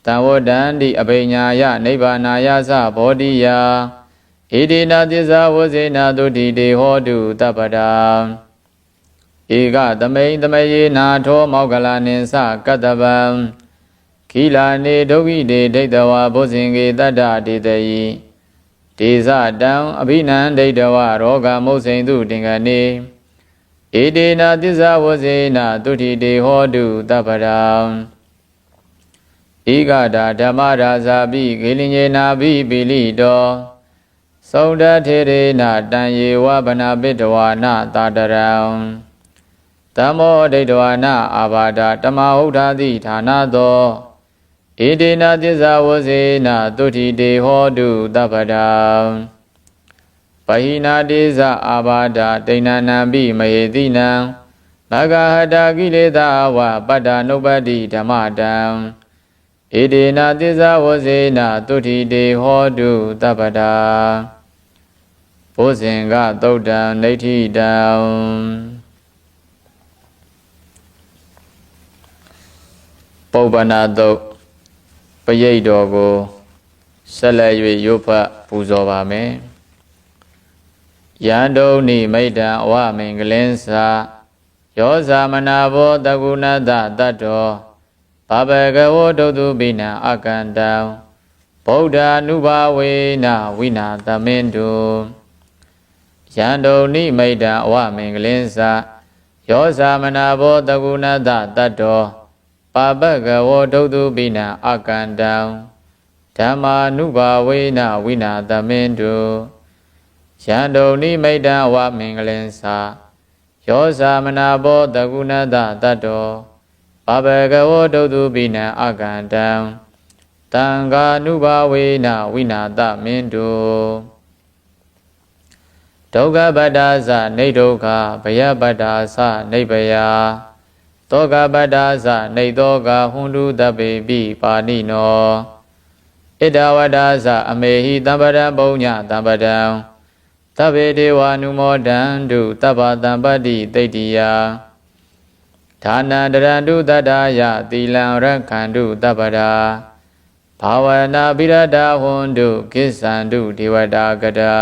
တံဝတ္တန္တိအဘိညာယနိဗ္ဗာနာယသဘောတိယဣတိနာသစ္စာဝဇေနာတုတိတေဟောတုတပ္ပတာဧကသမိန်သမယေနာထောမောက္ကလနိသကတ္တဗံခိလာနေဒုက္ခိတေဒိဋ္ဌဝါဘုဇင်္ဂေတတ္တဒေတယိဒေဇတံအဘိနံဒိဋ္ဌဝါရောဂမုတ်စိန်တုတင်္ဂနေဧတေနာသစ္စာဝဇေနာတုတိတေဟောတုတပ္ပတာဧကတာဓမ္မရာဇာပိဂေလိညေနာပိပိလိတောသောတထေရေနတံယေဝဗနာပိတဝါနသာတရံဓမ္မောဒိဋ္ဌဝါနအာဘာဒဓမ္မဟုတ်ထာတိဌာနသောဧတေနသစ္စာဝဇေနတုတိတေဟောတုတပ္ပတာပဟိနာတိဇအာဘာဒဒိဏနံပိမယေတိနံမဂဟတကိလေသာဝပတ္တနုပ္ပတ္တိဓမ္မတံဧတေနသစ္စာဝဇေနတုတိတေဟောတုတပ္ပတာဘုဇင်္ဂသုတ်တံနေတိတံပုပ္ပနာသုတ်ပရိတ်တော်ကိုဆက်လက်၍ရွတ်ဖတ်ပူဇော်ပါမယ်ယန္တုန်နိမိတ္တံအဝမင်္ဂလင်းစာယောဇာမနာဘောတကုဏတတ္တော ဘာဘဂဝဒုတုပိနံအကန္တံဗုဒ္ဓ ानु ဘာဝေနဝိနာသမင်တုယန္တုန်နိမိတံအဝမင်္ဂလင်းစာယောသမနာဘောတကုဏတတတ္တောပါပကဝဒုတုပိနံအကန္တံဓမ္မာနုဘာဝေနဝိနာသမင်တုယန္တုန်နိမိတံအဝမင်္ဂလင်းစာယောသမနာဘောတကုဏတတတ္တောပါပကဝဒုတုပိနံအကန္တံတံဃာနုဘာဝေနဝိနာသမင်တုဒုက္ခပတ္တာသနေဒုက္ခဘယပတ္တာသနေဘယသောကပတ္တာသနေသောကဟွန်တုတပေပိပါဏိနောဣဒဝတ္တာသအမေဟိတံပဒံပုံညတံပဒံသဗ္ဗေဒေဝ ानु မောဒံတုသဗ္ဗတံပတ္တိသိတ္တိယဒါနံတရံတုတတ္တယသီလံရက္ခန္တုတပ္ပဒာဘာဝနာပိရဒဟွန်တုကိစ္ဆန္တုဒေဝတာကတံ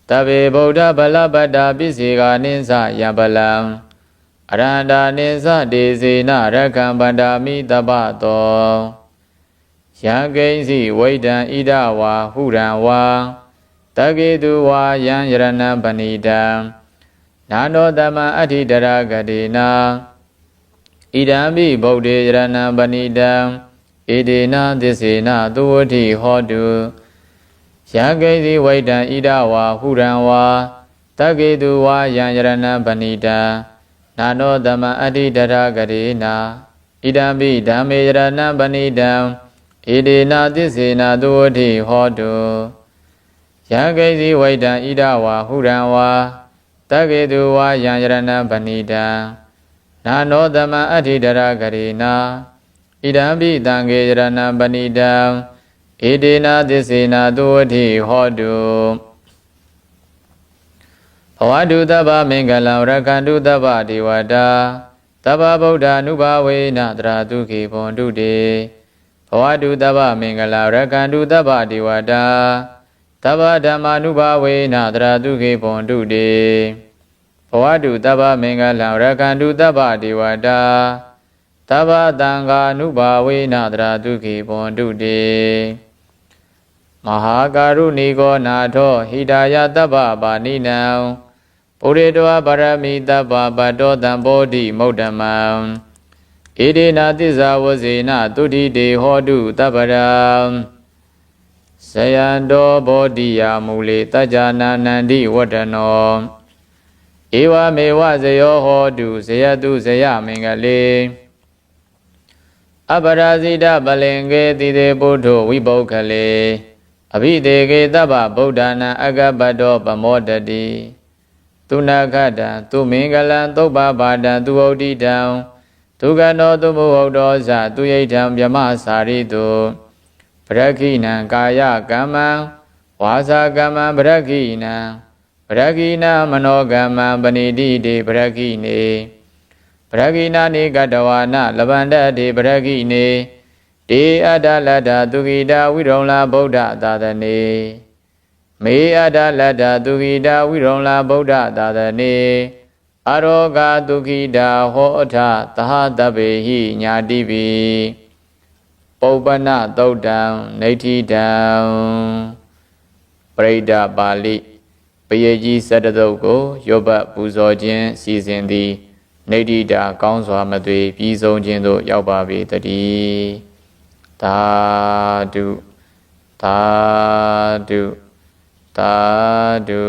တဗ္ဗေဗုဒ္ဓဗလပတ္တာပစ္စေကာနိသယံပလံအရန္တာနိသဒေစေနရက္ခံပန္တာမိတပ္ပတောယံကိဉ္စီဝိဒံဣဒဝါဟုရံဝါတကေတုဝါယံယရဏံပဏိတံနာနောတမံအဋ္ဌိတရဂတိနာဣဒံပိဗုဒ္ဓေယရဏံပဏိတံဣဒေနသစ္စေနသုဝတိဟောတုယံကိဉ္စီဝိဒံဣဒဝါဟုရံဝါတကေတုဝါယံယရဏံပဏိတံနာနောတမံအဋ္ဌိတရဂတိနာဣဒံပိဓမ္မေယရဏံပဏိတံဣဒေနသစ္စေနသုဝတိဟောတုယံကိဉ္စီဝိဒံဣဒဝါဟုရံဝါတကေတုဝါယံယရဏံပဏိတံနာနောတမံအဋ္ဌိတရဂတိနာဣဒံပိတံဃေယရဏံပဏိတံဣဒေနသစ္စေနသုဝတိဟောတုဘဝတုတဗ္ဗမင်္ဂလံရက္ခန္တုတဗ္ဗဒေဝတာတဗ္ဗဗုဒ္ဓ ानु ဘာဝေနတရာတုခေဘွန်တုတေဘဝတုတဗ္ဗမင်္ဂလံရက္ခန္တုတဗ္ဗဒေဝတာတဗ္ဗဓမ္မာနုဘာဝေနတရာတုခေဘွန်တုတေဘဝတုတဗ္ဗမင်္ဂလံရက္ခန္တုတဗ္ဗဒေဝတာတဗ္ဗသံဃာနုဘာဝေနတရာတုခေဘွန်တုတေမဟာကာရုဏီကောနာထောဟိတာယတဗ္ဗပါဏိနံပုရိတောဗရမိတဗ္ဗပတ္တောတံဘောဓိမုဒ္ဓမံဣဒေနသစ္စာဝဇေနသုတိတေဟောတုတပ္ပရံဇယံတောဘောဓိယာမူလေတัจจာနာနန္တိဝတ္တနောဧဝမေဝဇယောဟောတုဇယတုဇယမင်္ဂလေအပရာဇိတပလင်ကေတိတေပုထုဝိပုခ္ခလေအဘိဒေကေတဗ္ဗဗုဒ္ဓနာအကပတ္တောပမောတတိသူနာခတံသူမင်္ဂလံသုပ္ပပါဒံသူဩဒိတံသူကနောသူမဟုတ်တောဇသူယိဋ္ဌံဗြမစာရိတုပရခိနံကာယကမ္မံဝါစာကမ္မံပရခိနံပရခိနမနောကမ္မံပဏိတိတေပရခိနေပရခိနာနိကတဝါနလဗန္တတေပရခိနေတေအတ္တလတ္တသူဂိတာဝိရုံလာဗုဒ္ဓသာသနေမေအတ္တလတ္တသူဂိတာဝိရုံလာဗုဒ္ဓသာသနေအရောဂသူဂိတာဟောအထသဟတဗ္ဗေဟိညာတိပိပုပ္ပနသုတ်တံနေဋ္ဌိတံပရိဒပါဠိပယေကြီး7သုတ်ကိုရွတ်ပတ်ပူဇော်ခြင်းစီစဉ်သည်နေဋ္ဌိတာကောင်းစွာမသွေပြီးဆုံးခြင်းသို့ရောက်ပါပေတည်းသာဓုသာဓုသာဓု